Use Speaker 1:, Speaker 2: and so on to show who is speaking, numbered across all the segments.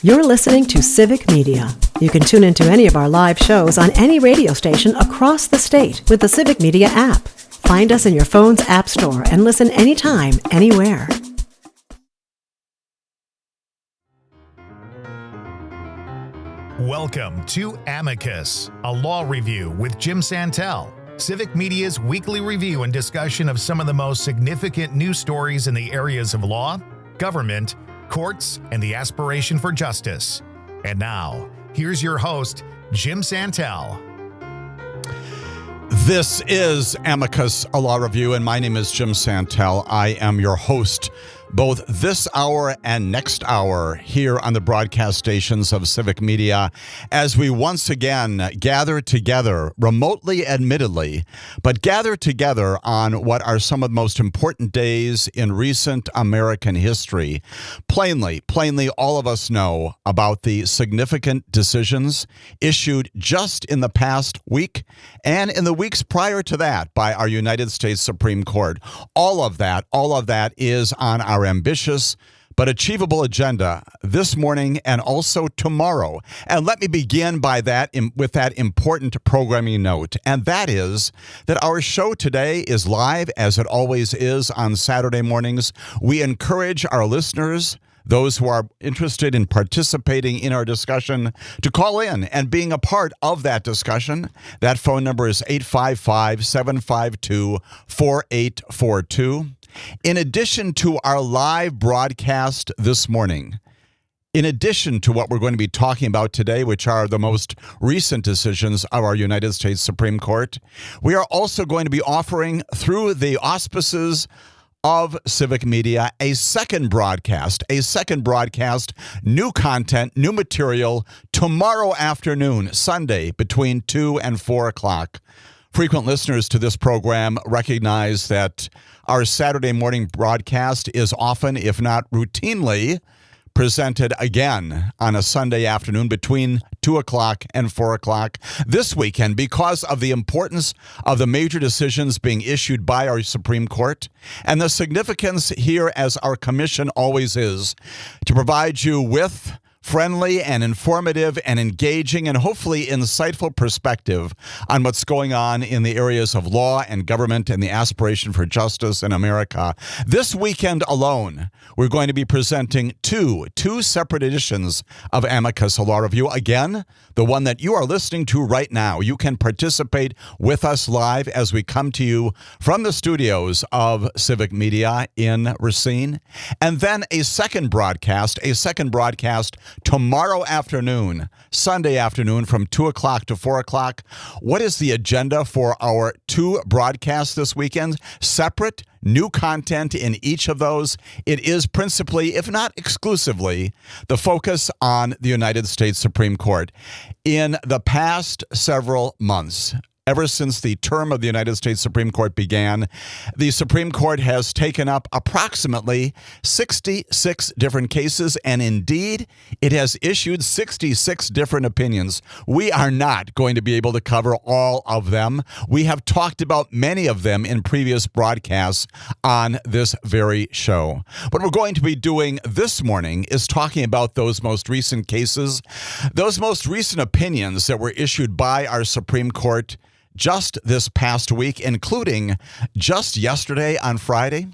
Speaker 1: You're listening to Civic Media. You can tune into any of our live shows on any radio station across the state with the Civic Media app. Find us in your phone's app store and listen anytime, anywhere.
Speaker 2: Welcome to Amicus, a law review with Jim Santelle, Civic Media's weekly review and discussion of some of the most significant news stories in the areas of law, government, courts, and the aspiration for justice. And now, here's your host, Jim Santelle.
Speaker 3: This is Amicus, a law review, and my name is Jim Santelle. I am your host both this hour and next hour here on the broadcast stations of Civic Media as we once again gather together, remotely admittedly, but gather together on what are some of the most important days in recent American history. Plainly, all of us know about the significant decisions issued just in the past week and in the weeks prior to that by our United States Supreme Court. All of that is on our ambitious but achievable agenda this morning and also tomorrow. And let me begin by with that important programming note, and that is that our show today is live, as it always is on Saturday mornings. We encourage our listeners, those who are interested in participating in our discussion, to call in and being a part of that discussion. That phone number is 855-752-4842. In addition to our live broadcast this morning, in addition to what we're going to be talking about today, which are the most recent decisions of our United States Supreme Court, we are also going to be offering, through the auspices of Civic Media, a second broadcast, new content, new material, tomorrow afternoon, Sunday, between 2 and 4 o'clock. Frequent listeners to this program recognize that our Saturday morning broadcast is often, if not routinely, presented again on a Sunday afternoon between 2 o'clock and 4 o'clock. This weekend, because of the importance of the major decisions being issued by our Supreme Court and the significance here, as our commission always is, to provide you with friendly and informative and engaging and hopefully insightful perspective on what's going on in the areas of law and government and the aspiration for justice in America. This weekend alone, we're going to be presenting two separate editions of Amicus, a law review. Again, the one that you are listening to right now. You can participate with us live as we come to you from the studios of Civic Media in Racine. And then a second broadcast tomorrow afternoon, Sunday afternoon, from 2 o'clock to 4 o'clock. What is the agenda for our two broadcasts this weekend? Separate, new content in each of those. It is principally, if not exclusively, the focus on the United States Supreme Court. In the past several months, ever since the term of the United States Supreme Court began, the Supreme Court has taken up approximately 66 different cases, and indeed, it has issued 66 different opinions. We are not going to be able to cover all of them. We have talked about many of them in previous broadcasts on this very show. What we're going to be doing this morning is talking about those most recent cases, those most recent opinions that were issued by our Supreme Court just this past week, including just yesterday on Friday.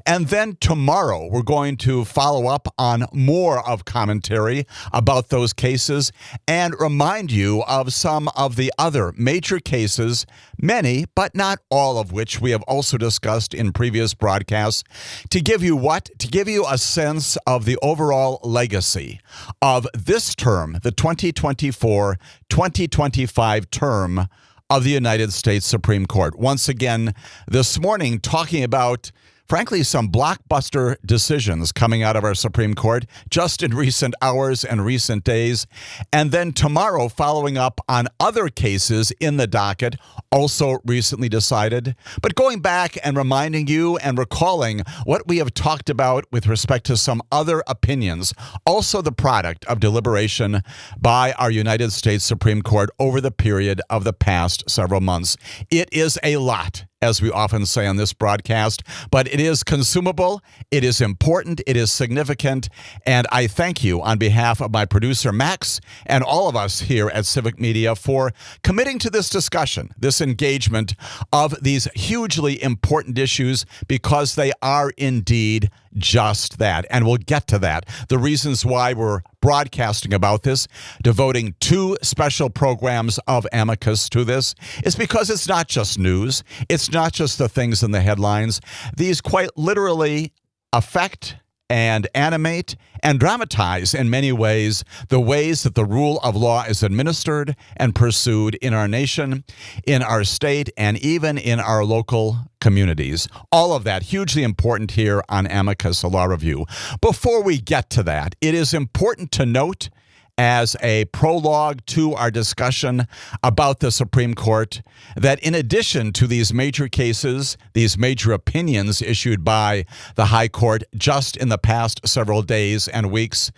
Speaker 3: And then tomorrow, we're going to follow up on more of commentary about those cases and remind you of some of the other major cases, many, but not all of which we have also discussed in previous broadcasts, to give you what? To give you a sense of the overall legacy of this term, the 2024-2025 term of the United States Supreme Court. Once again, this morning, talking about, frankly, some blockbuster decisions coming out of our Supreme Court just in recent hours and recent days. And then tomorrow, following up on other cases in the docket, also recently decided. But going back and reminding you and recalling what we have talked about with respect to some other opinions, also the product of deliberation by our United States Supreme Court over the period of the past several months. It is a lot. as we often say on this broadcast, but it is consumable, it is important, it is significant, and I thank you on behalf of my producer, Max, and all of us here at Civic Media for committing to this discussion, this engagement of these hugely important issues, because they are indeed just that. And we'll get to that. The reasons why we're broadcasting about this, devoting 2 special programs of Amicus to this, is because it's not just news. It's not just the things in the headlines. These quite literally affect and animate and dramatize in many ways the ways that the rule of law is administered and pursued in our nation, in our state, and even in our local communities. All of that hugely important here on Amicus, a law review. Before we get to that, it is important to note, as a prologue to our discussion about the Supreme Court, that in addition to these major cases, these major opinions issued by the High Court just in the past several days and weeks,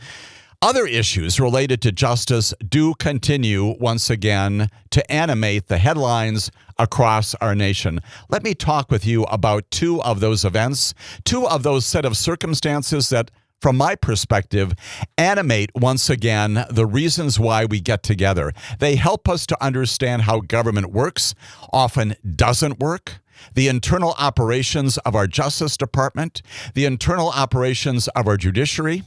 Speaker 3: other issues related to justice do continue once again to animate the headlines across our nation. Let me talk with you about 2 of those events, 2 of those set of circumstances that, from my perspective, animate once again the reasons why we get together. They help us to understand how government works, often doesn't work, the internal operations of our Justice Department, the internal operations of our judiciary,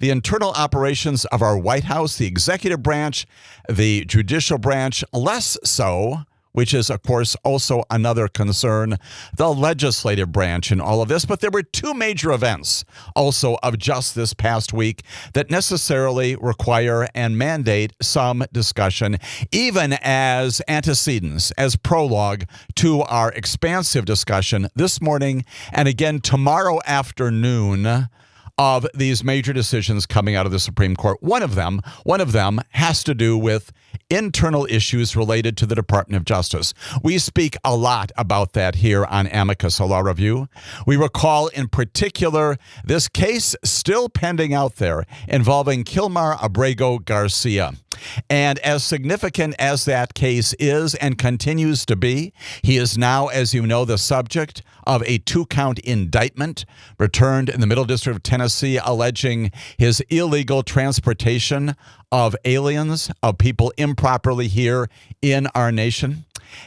Speaker 3: the internal operations of our White House, the executive branch, the judicial branch, less so, which is, of course, also another concern, the legislative branch in all of this. But there were 2 major events also of just this past week that necessarily require and mandate some discussion, even as antecedents, as prologue to our expansive discussion this morning and again tomorrow afternoon of these major decisions coming out of the Supreme Court. One of them has to do with internal issues related to the Department of Justice. We speak a lot about that here on Amicus, a law review. We recall in particular this case still pending out there involving Kilmar Abrego Garcia. And as significant as that case is and continues to be, he is now, as you know, the subject of a 2-count indictment returned in the Middle District of Tennessee alleging his illegal transportation of aliens, of people improperly here in our nation.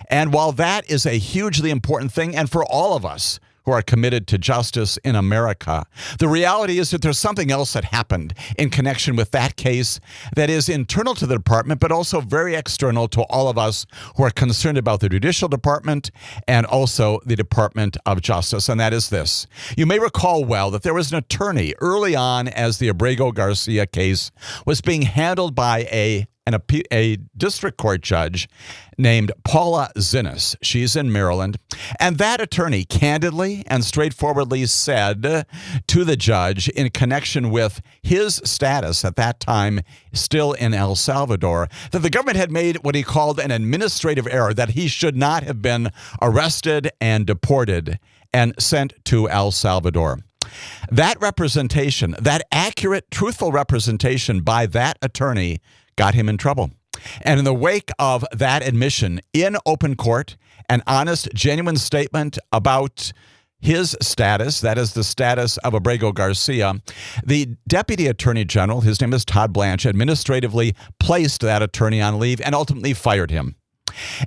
Speaker 3: And while that is a hugely important thing, and for all of us who are committed to justice in America, the reality is that there's something else that happened in connection with that case that is internal to the department, but also very external to all of us who are concerned about the judicial department and also the Department of Justice, and that is this. You may recall well that there was an attorney early on as the Abrego Garcia case was being handled by a district court judge named Paula Zinnes. She's in Maryland. And that attorney candidly and straightforwardly said to the judge, in connection with his status at that time still in El Salvador, that the government had made what he called an administrative error, that he should not have been arrested and deported and sent to El Salvador. That representation, that accurate, truthful representation by that attorney got him in trouble. And in the wake of that admission in open court, an honest, genuine statement about his status, that is the status of Abrego Garcia, the Deputy Attorney General, his name is Todd Blanche, administratively placed that attorney on leave and ultimately fired him.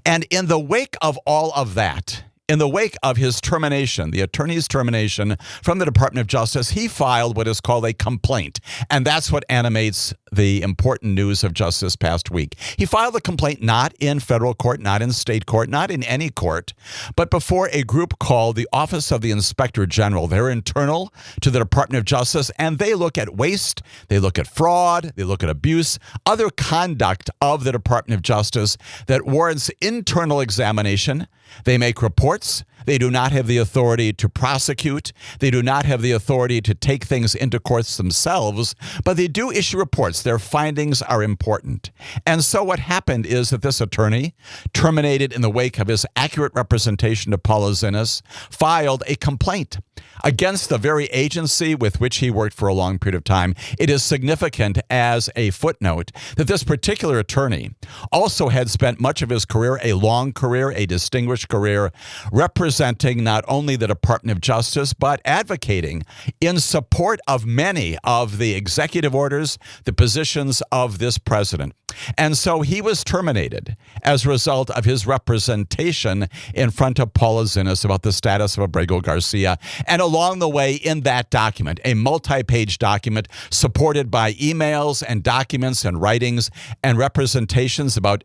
Speaker 3: And in the wake of all of that, in the wake of his termination, the attorney's termination from the Department of Justice, he filed what is called a complaint. And that's what animates the important news of just this past week. He filed a complaint not in federal court, not in state court, not in any court, but before a group called the Office of the Inspector General. They're internal to the Department of Justice, and they look at waste, they look at fraud, they look at abuse, other conduct of the Department of Justice that warrants internal examination. They make reports. They do not have the authority to prosecute. They do not have the authority to take things into courts themselves, but they do issue reports. Their findings are important. And so what happened is that this attorney, terminated in the wake of his accurate representation to Paula Zinnes, filed a complaint against the very agency with which he worked for a long period of time. It is significant as a footnote that this particular attorney also had spent much of his career, a long career, a distinguished career, representing not only the Department of Justice, but advocating in support of many of the executive orders, the positions of this president. And so he was terminated as a result of his representation in front of Paula Zinnes about the status of Abrego Garcia. And along the way in that document, a multi-page document supported by emails and documents and writings and representations about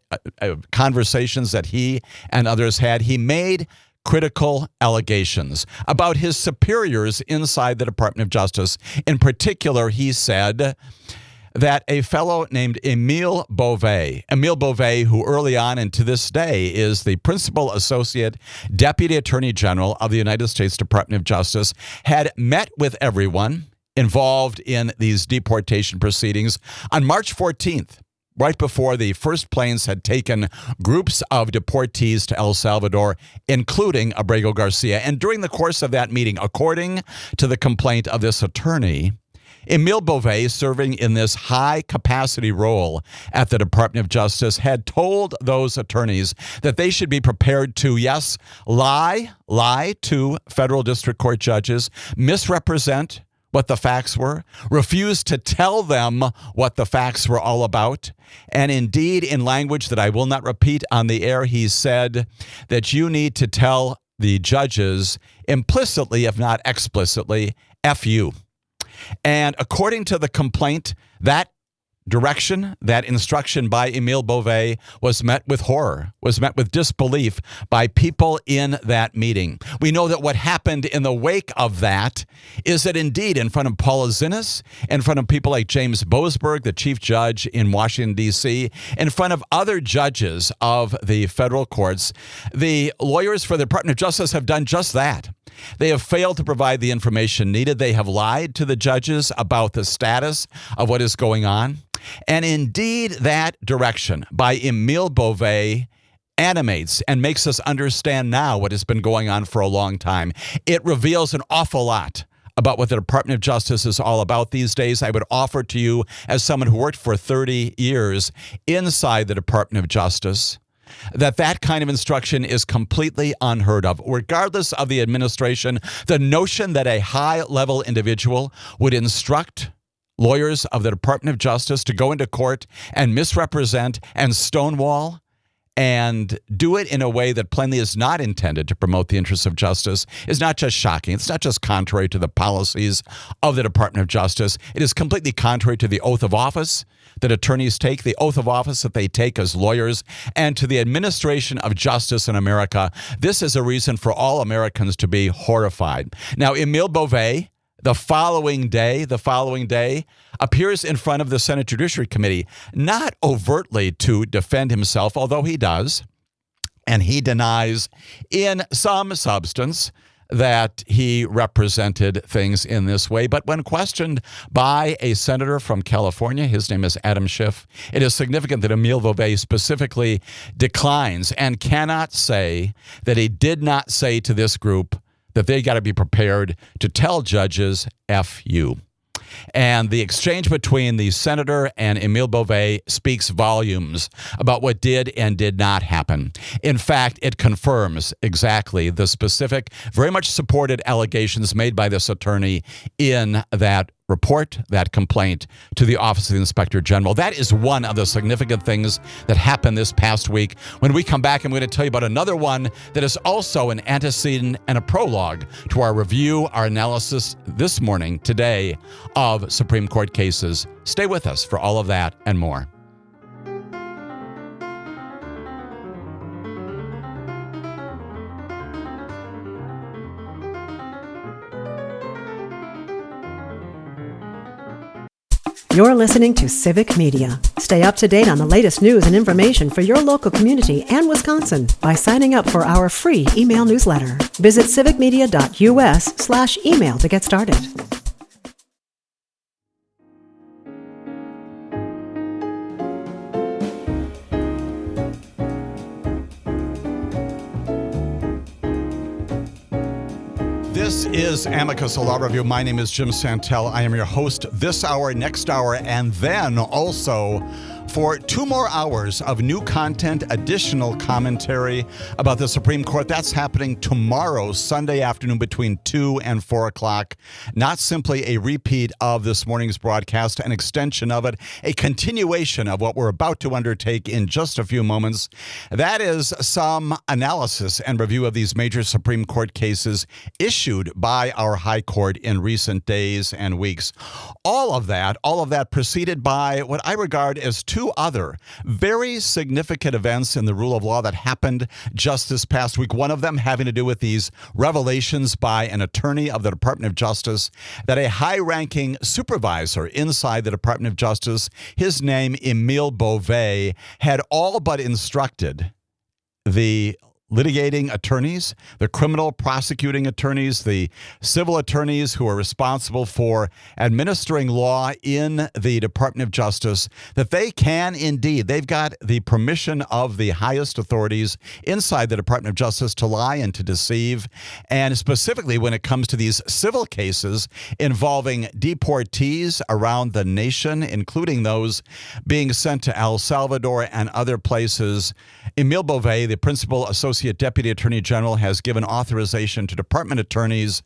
Speaker 3: conversations that he and others had, he made critical allegations about his superiors inside the Department of Justice. In particular, he said that a fellow named Emile Beauvais, who early on and to this day is the principal associate deputy attorney general of the United States Department of Justice, had met with everyone involved in these deportation proceedings on March 14th. Right before the first planes had taken groups of deportees to El Salvador, including Abrego Garcia. And during the course of that meeting, according to the complaint of this attorney, Emile Beauvais, serving in this high-capacity role at the Department of Justice, had told those attorneys that they should be prepared to, yes, lie to federal district court judges, misrepresent what the facts were, refuse to tell them what the facts were all about. And indeed, in language that I will not repeat on the air, he said that you need to tell the judges implicitly, if not explicitly, F you. And according to the complaint, that direction, that instruction by Emile Beauvais was met with horror, was met with disbelief by people in that meeting. We know that what happened in the wake of that is that indeed in front of Paula Zinnes, in front of people like James Boasberg, the chief judge in Washington, D.C., in front of other judges of the federal courts, the lawyers for the Department of Justice have done just that. They have failed to provide the information needed. They have lied to the judges about the status of what is going on. And indeed, that direction by Emile Beauvais animates and makes us understand now what has been going on for a long time. It reveals an awful lot about what the Department of Justice is all about these days. I would offer to you, as someone who worked for 30 years inside the Department of Justice, that kind of instruction is completely unheard of. Regardless of the administration, the notion that a high-level individual would instruct lawyers of the Department of Justice to go into court and misrepresent and stonewall and do it in a way that plainly is not intended to promote the interests of justice is not just shocking. It's not just contrary to the policies of the Department of Justice. It is completely contrary to the oath of office that attorneys take, the oath of office that they take as lawyers, and to the administration of justice in America. This is a reason for all Americans to be horrified. Now, Emile Beauvais, the following day, appears in front of the Senate Judiciary Committee, not overtly to defend himself, although he does, and he denies in some substance that he represented things in this way. But when questioned by a senator from California, his name is Adam Schiff, it is significant that Emile Beauvais specifically declines and cannot say that he did not say to this group that they got to be prepared to tell judges, F you. And the exchange between the senator and Emile Beauvais speaks volumes about what did and did not happen. In fact, it confirms exactly the specific, very much supported allegations made by this attorney in that report, that complaint to the Office of the Inspector General. That is one of the significant things that happened this past week. When we come back, I'm going to tell you about another one that is also an antecedent and a prologue to our review, our analysis this morning, today, of Supreme Court cases. Stay with us for all of that and more.
Speaker 1: You're listening to Civic Media. Stay up to date on the latest news and information for your local community and Wisconsin by signing up for our free email newsletter. Visit civicmedia.us/email to get started.
Speaker 3: This is Amicus, a law review. My name is Jim Santelle. I am your host this hour, next hour, and then also for 2 more hours of new content, additional commentary about the Supreme Court. That's happening tomorrow, Sunday afternoon between 2 and 4 o'clock. Not simply a repeat of this morning's broadcast, an extension of it, a continuation of what we're about to undertake in just a few moments. That is some analysis and review of these major Supreme Court cases issued by our High Court in recent days and weeks. All of that preceded by what I regard as 2 other very significant events in the rule of law that happened just this past week. One of them having to do with these revelations by an attorney of the Department of Justice that a high-ranking supervisor inside the Department of Justice, his name Emile Beauvais, had all but instructed the litigating attorneys, the criminal prosecuting attorneys, the civil attorneys who are responsible for administering law in the Department of Justice, that they can indeed, they've got the permission of the highest authorities inside the Department of Justice to lie and to deceive. And specifically when it comes to these civil cases involving deportees around the nation, including those being sent to El Salvador and other places, Emile Beauvais, the principal Associate Deputy Attorney General, has given authorization to department attorneys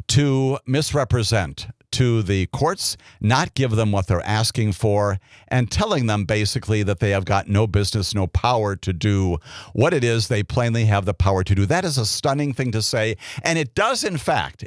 Speaker 3: to misrepresent to the courts, not give them what they're asking for, and telling them basically that they have got no business, no power to do what it is they plainly have the power to do. That is a stunning thing to say, and it does in fact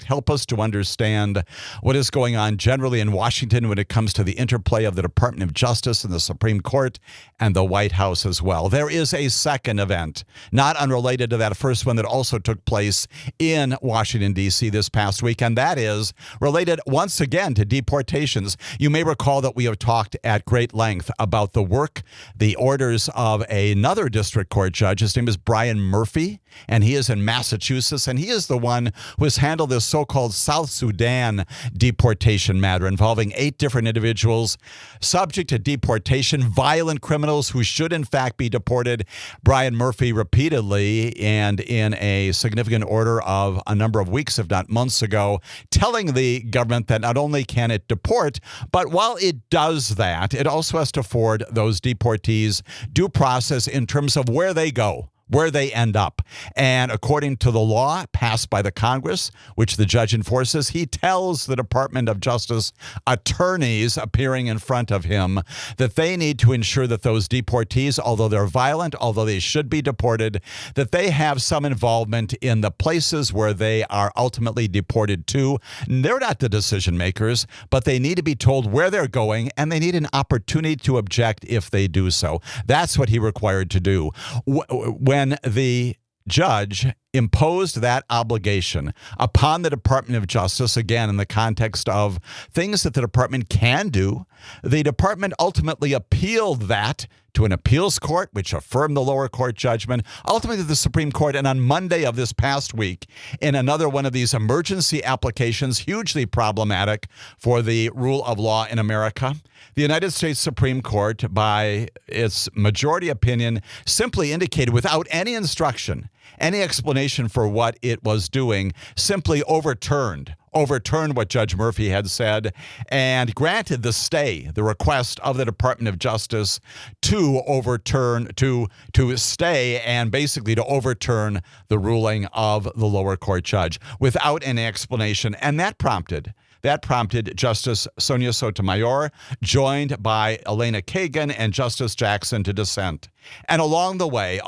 Speaker 3: help us to understand what is going on generally in Washington when it comes to the interplay of the Department of Justice and the Supreme Court and the White House as well. There is a second event, not unrelated to that first one, that also took place in Washington, D.C. this past week, and that is related once again to deportations. You may recall that we have talked at great length about the work, the orders of another district court judge. His name is Brian Murphy, and he is in Massachusetts, and he is the one who has handled this so-called South Sudan deportation matter involving 8 different individuals subject to deportation, violent criminals who should in fact be deported. Brian Murphy repeatedly and in a significant order of a number of weeks, if not months ago, telling the government that not only can it deport, but while it does that, it also has to afford those deportees due process in terms of where they go, where they end up. And according to the law passed by the Congress, which the judge enforces, he tells the Department of Justice attorneys appearing in front of him that they need to ensure that those deportees, although they're violent, although they should be deported, that they have some involvement in the places where they are ultimately deported to. They're not the decision makers, but they need to be told where they're going, and they need an opportunity to object if they do so. That's what he required to do. When the judge imposed that obligation upon the Department of Justice, again, in the context of things that the department can do, the department ultimately appealed that to an appeals court, which affirmed the lower court judgment, ultimately to the Supreme Court. And on Monday of this past week, in another one of these emergency applications, hugely problematic for the rule of law in America, the United States Supreme Court, by its majority opinion, simply indicated without any instruction, any explanation for what it was doing, simply overturned what Judge Murphy had said and granted the stay, the request of the Department of Justice to stay and basically to overturn the ruling of the lower court judge without any explanation. And that prompted Justice Sonia Sotomayor, joined by Elena Kagan and Justice Jackson, to dissent. And along the way,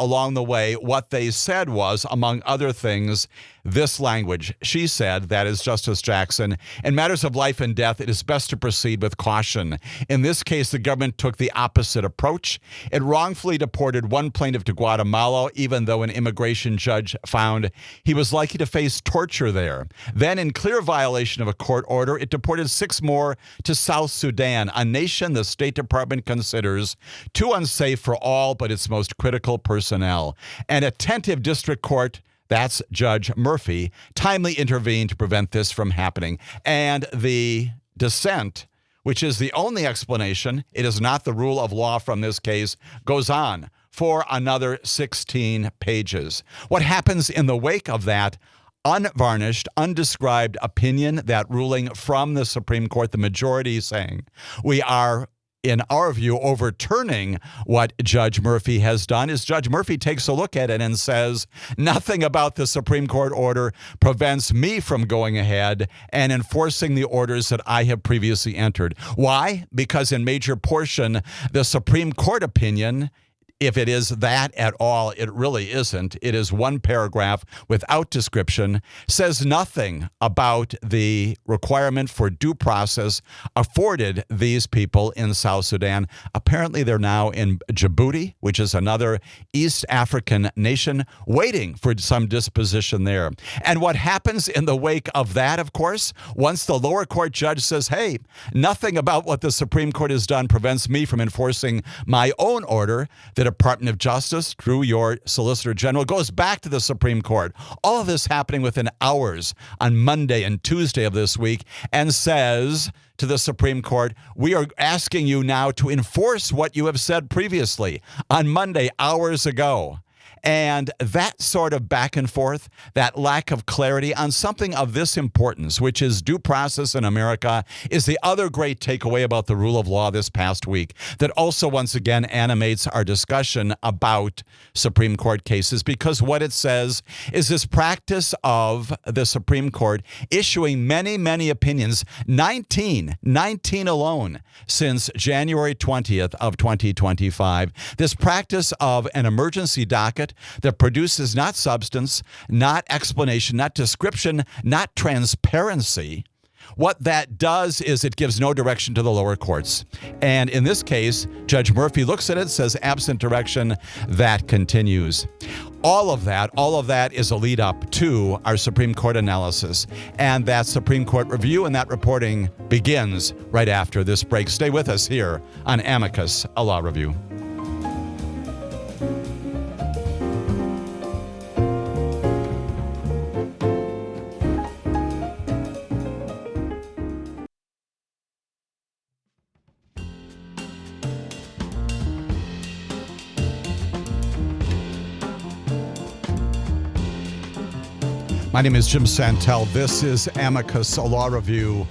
Speaker 3: what they said was, among other things, this language. She said, that is Justice Jackson, in matters of life and death, it is best to proceed with caution. In this case, the government took the opposite approach. It wrongfully deported one plaintiff to Guatemala, even though an immigration judge found he was likely to face torture there. Then, in clear violation of a court order, it deported 6 more to South Sudan, a nation the State Department considers too unsafe for all but its most critical personnel. An attentive district court, that's Judge Murphy, timely intervened to prevent this from happening. And the dissent, which is the only explanation, it is not the rule of law from this case, goes on for another 16 pages. What happens in the wake of that unvarnished, undescribed opinion, that ruling from the Supreme Court, the majority saying, we are in our view, overturning what Judge Murphy has done is Judge Murphy takes a look at it and says, nothing about the Supreme Court order prevents me from going ahead and enforcing the orders that I have previously entered. Why? Because in major portion, the Supreme Court opinion, if it is that at all, it really isn't. It is one paragraph without description, says nothing about the requirement for due process afforded these people in South Sudan. Apparently, they're now in Djibouti, which is another East African nation, waiting for some disposition there. And what happens in the wake of that, of course, once the lower court judge says, hey, nothing about what the Supreme Court has done prevents me from enforcing my own order, the Department of Justice, through your Solicitor General, goes back to the Supreme Court. All of this happening within hours on Monday and Tuesday of this week, and says to the Supreme Court, we are asking you now to enforce what you have said previously on Monday, hours ago. And that sort of back and forth, that lack of clarity on something of this importance, which is due process in America, is the other great takeaway about the rule of law this past week that also once again animates our discussion about Supreme Court cases, because what it says is this practice of the Supreme Court issuing many, many opinions, 19 alone since January 20th of 2025, this practice of an emergency docket that produces not substance, not explanation, not description, not transparency. What that does is it gives no direction to the lower courts. And in this case, Judge Murphy looks at it, says absent direction, that continues. All of that is a lead up to our Supreme Court analysis. And that Supreme Court review and that reporting begins right after this break. Stay with us here on Amicus, a law review. My name is Jim Santelle. This is Amicus, a law review.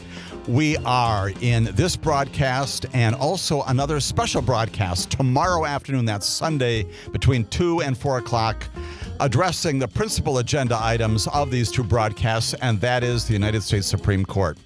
Speaker 3: We are in this broadcast and also another special broadcast tomorrow afternoon, that's Sunday, between 2 and 4 o'clock, addressing the principal agenda items of these two broadcasts, and that is the United States Supreme Court.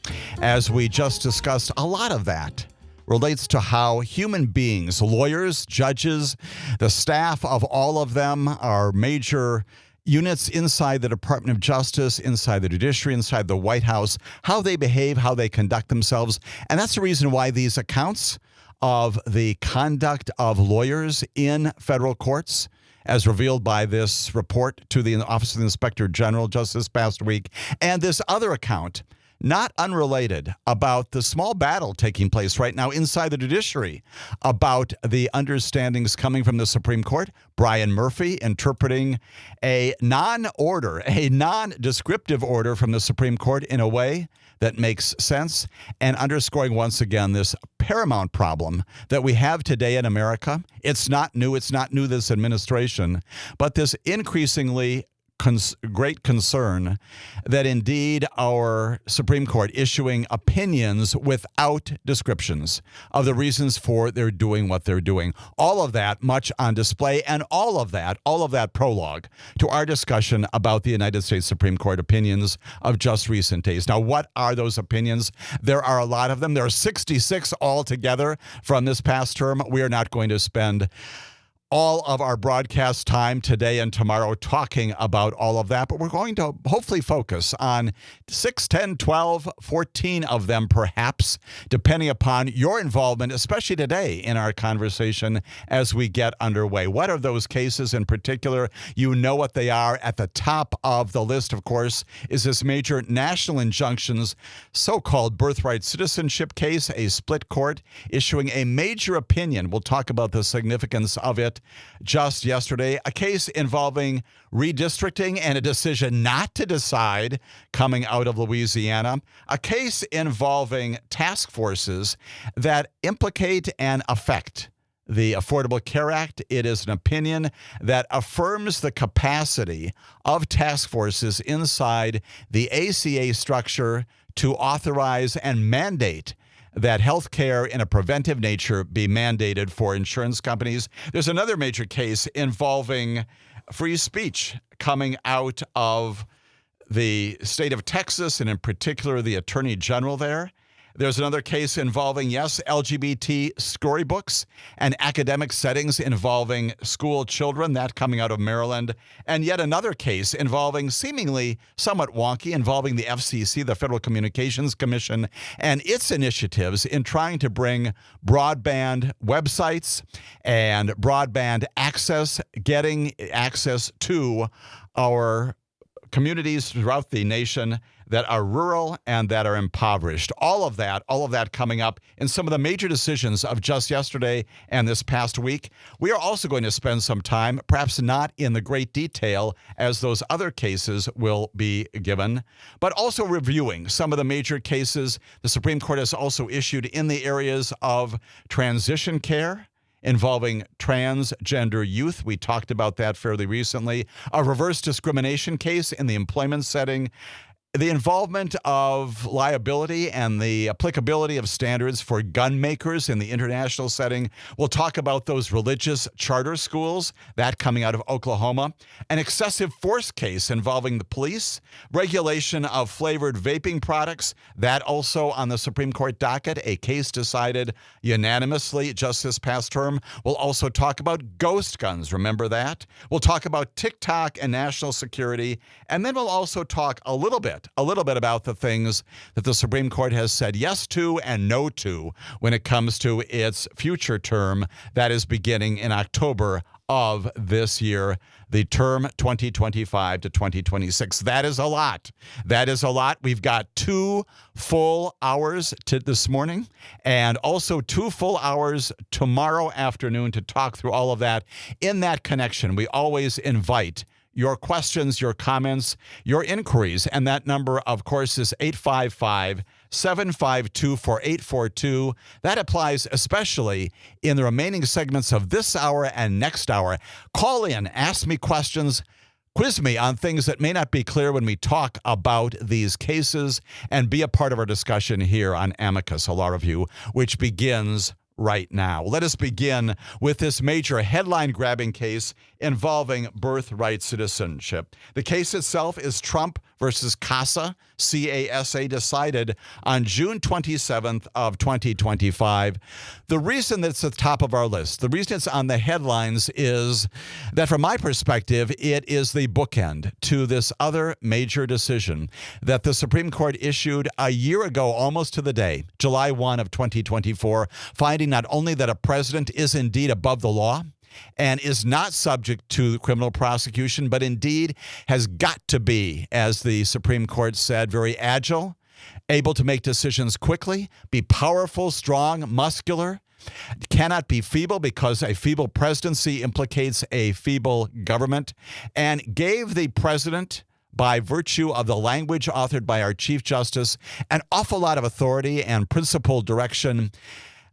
Speaker 3: As we just discussed, a lot of that relates to how human beings, lawyers, judges, the staff of all of them are major units inside the Department of Justice, inside the judiciary, inside the White House, how they behave, how they conduct themselves. And that's the reason why these accounts of the conduct of lawyers in federal courts, as revealed by this report to the Office of the Inspector General just this past week, and this other account, not unrelated, about the small battle taking place right now inside the judiciary about the understandings coming from the Supreme Court. Brian Murphy interpreting a non-descriptive order from the Supreme Court in a way that makes sense, and underscoring once again this paramount problem that we have today in America. It's not new this administration, but this increasingly great concern that indeed our Supreme Court issuing opinions without descriptions of the reasons for their doing what they're doing. All of that much on display, and all of that prologue to our discussion about the United States Supreme Court opinions of just recent days. Now, what are those opinions? There are a lot of them. There are 66 altogether from this past term. We are not going to spend all of our broadcast time today and tomorrow talking about all of that, but we're going to hopefully focus on 6, 10, 12, 14 of them perhaps, depending upon your involvement, especially today in our conversation as we get underway. What are those cases in particular? You know what they are. At the top of the list, of course, is this major national injunctions so-called birthright citizenship case, a split court issuing a major opinion. We'll talk about the significance of it just yesterday, a case involving redistricting and a decision not to decide coming out of Louisiana, a case involving task forces that implicate and affect the Affordable Care Act. It is an opinion that affirms the capacity of task forces inside the ACA structure to authorize and mandate that health care in a preventive nature be mandated for insurance companies. There's another major case involving free speech coming out of the state of Texas, and in particular, the attorney general there. There's another case involving, yes, LGBT storybooks and academic settings involving school children, that coming out of Maryland. And yet another case involving, seemingly somewhat wonky, involving the FCC, the Federal Communications Commission, and its initiatives in trying to bring broadband websites and broadband access, getting access to our communities throughout the nation that are rural and that are impoverished. All of that coming up in some of the major decisions of just yesterday and this past week. We are also going to spend some time, perhaps not in the great detail as those other cases will be given, but also reviewing some of the major cases the Supreme Court has also issued in the areas of transition care, involving transgender youth. We talked about that fairly recently. A reverse discrimination case in the employment setting. The involvement of liability and the applicability of standards for gun makers in the international setting. We'll talk about those religious charter schools, that coming out of Oklahoma. An excessive force case involving the police. Regulation of flavored vaping products, that also on the Supreme Court docket, a case decided unanimously just this past term. We'll also talk about ghost guns, remember that? We'll talk about TikTok and national security, and then we'll also talk a little bit about the things that the Supreme Court has said yes to and no to when it comes to its future term that is beginning in October of this year, the term 2025 to 2026. That is a lot. We've got 2 full hours this morning and also 2 full hours tomorrow afternoon to talk through all of that. In that connection, we always invite your questions, your comments, your inquiries. And that number, of course, is 855-752-4842. That applies especially in the remaining segments of this hour and next hour. Call in, ask me questions, quiz me on things that may not be clear when we talk about these cases, and be a part of our discussion here on Amicus, a law review, which begins right now. Let us begin with this major headline-grabbing case involving birthright citizenship. The case itself is Trump versus Casa, C-A-S-A, decided on June 27th of 2025. The reason that's at the top of our list, the reason it's on the headlines is that from my perspective, it is the bookend to this other major decision that the Supreme Court issued a year ago, almost to the day, July 1 of 2024, finding not only that a president is indeed above the law and is not subject to criminal prosecution, but indeed has got to be, as the Supreme Court said, very agile, able to make decisions quickly, be powerful, strong, muscular, cannot be feeble because a feeble presidency implicates a feeble government, and gave the president, by virtue of the language authored by our Chief Justice, an awful lot of authority and principled direction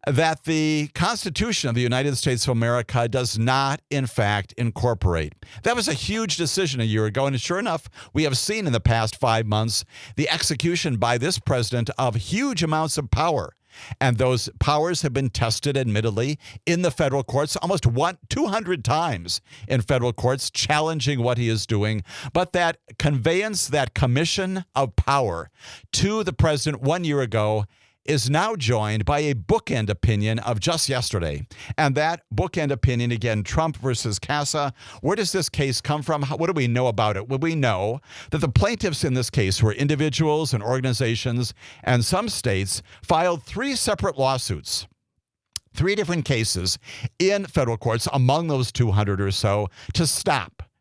Speaker 3: that the Constitution of the United States of America does not, in fact, incorporate. That was a huge decision a year ago, and sure enough, we have seen in the past 5 months the execution by this president of huge amounts of power. And those powers have been tested, admittedly, in the federal courts, almost 200 times in federal courts, challenging what he is doing. But that conveyance, that commission of power to the president 1 year ago is now joined by a bookend opinion of just yesterday. And that bookend opinion, again, Trump versus Casa. Where does this case come from? What do we know about it? Well, we know that the plaintiffs in this case were individuals and organizations, and some states filed 3 separate lawsuits. 3 different cases in federal courts, among those 200 or so,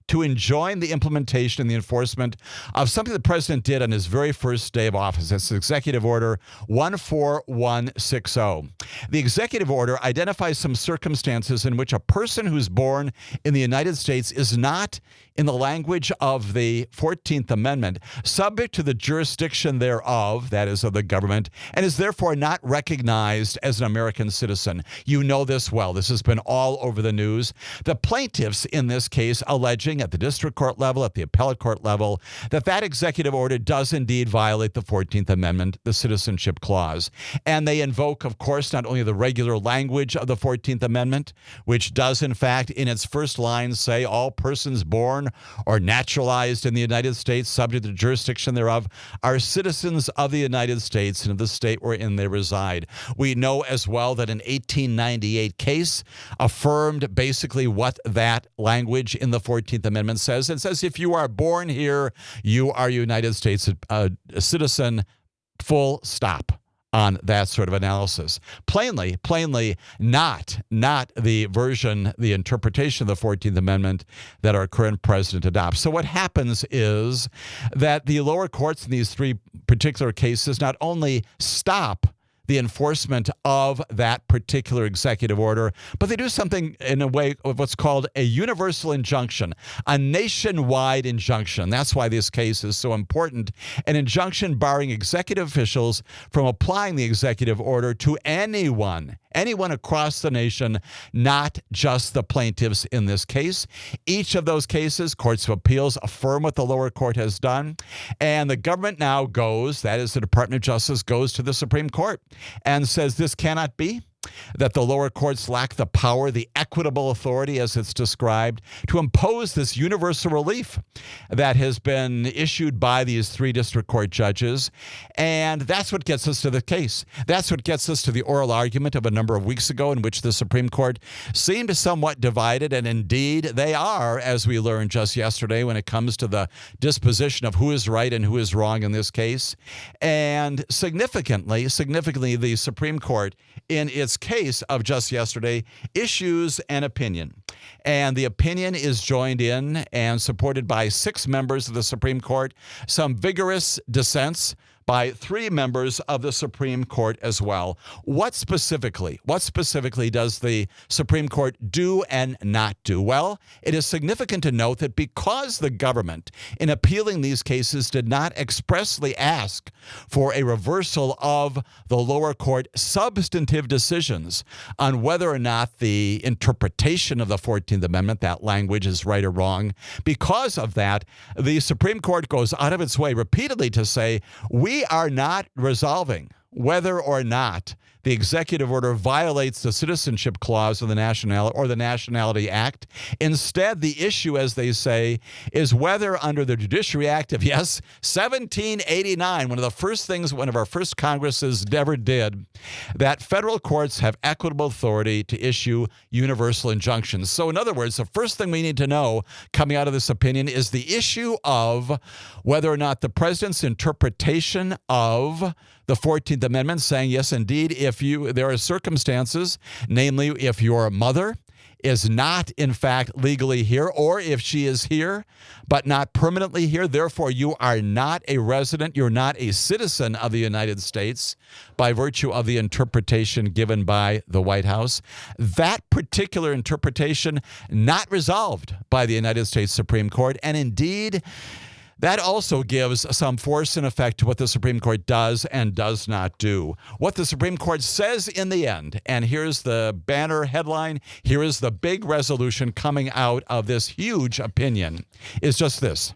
Speaker 3: to enjoin the implementation and the enforcement of something the president did on his very first day of office. That's Executive Order 14160. The executive order identifies some circumstances in which a person who's born in the United States is not, in the language of the 14th Amendment, subject to the jurisdiction thereof, that is, of the government, and is therefore not recognized as an American citizen. You know this well. This has been all over the news. The plaintiffs in this case alleging alleging at the district court level, at the appellate court level, that executive order does indeed violate the 14th Amendment, the Citizenship Clause. And they invoke, of course, not only the regular language of the 14th Amendment, which does, in fact, in its first line say all persons born or naturalized in the United States, subject to the jurisdiction thereof, are citizens of the United States and of the state wherein they reside. We know as well that an 1898 case affirmed basically what that language in the 14th Amendment says. It says if you are born here, you are a United States citizen, full stop on that sort of analysis. Plainly not the version, the interpretation of the 14th Amendment that our current president adopts. So what happens is that the lower courts in these three particular cases not only stop the enforcement of that particular executive order, but they do something in a way of what's called a universal injunction, a nationwide injunction. That's why this case is so important. An injunction barring executive officials from applying the executive order to anyone across the nation, not just the plaintiffs in this case. Each of those cases, courts of appeals affirm what the lower court has done, and the government now goes, that is the Department of Justice, goes to the Supreme Court and says this cannot be, that the lower courts lack the power, the equitable authority, as it's described, to impose this universal relief that has been issued by these three district court judges. And that's what gets us to the case. That's what gets us to the oral argument of a number of weeks ago in which the Supreme Court seemed somewhat divided, and indeed they are, as we learned just yesterday, when it comes to the disposition of who is right and who is wrong in this case. And significantly, the Supreme Court, in its case of just yesterday, issues an opinion. And the opinion is joined in and supported by 6 members of the Supreme Court, some vigorous dissents by 3 members of the Supreme Court as well. What specifically does the Supreme Court do and not do? Well, it is significant to note that because the government, in appealing these cases, did not expressly ask for a reversal of the lower court substantive decisions on whether or not the interpretation of the 14th Amendment, that language, is right or wrong, because of that, the Supreme Court goes out of its way repeatedly to say, we are not resolving whether or not the executive order violates the Citizenship Clause of the Nationality Act. Instead, the issue, as they say, is whether under the Judiciary Act of, 1789, one of our first Congresses ever did, that federal courts have equitable authority to issue universal injunctions. So in other words, the first thing we need to know coming out of this opinion is the issue of whether or not the president's interpretation of the 14th Amendment, saying, yes, indeed, there are circumstances, namely if your mother is not, in fact, legally here, or if she is here, but not permanently here, therefore you are not a resident, you're not a citizen of the United States by virtue of the interpretation given by the White House. That particular interpretation not resolved by the United States Supreme Court, and indeed, that also gives some force and effect to what the Supreme Court does and does not do. What the Supreme Court says in the end, and here's the banner headline, here is the big resolution coming out of this huge opinion, is just this.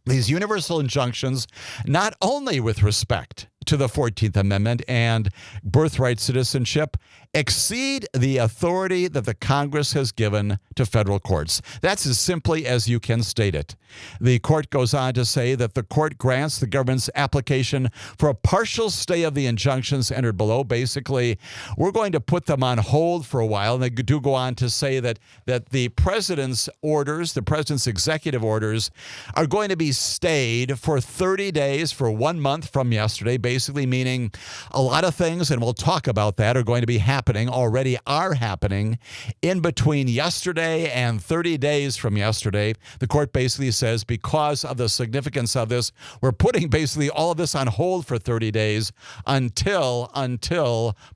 Speaker 3: These universal injunctions, not only with respect to the 14th Amendment and birthright citizenship, exceed the authority that the Congress has given to federal courts. That's as simply as you can state it. The court goes on to say that the court grants the government's application for a partial stay of the injunctions entered below. Basically, we're going to put them on hold for a while. And they do go on to say that the president's orders, the president's executive orders, are going to be stayed for 30 days, for 1 month from yesterday, basically meaning a lot of things, and we'll talk about that, are going to be already are happening in between yesterday and 30 days from yesterday. The court basically says because of the significance of this, we're putting basically all of this on hold for 30 days until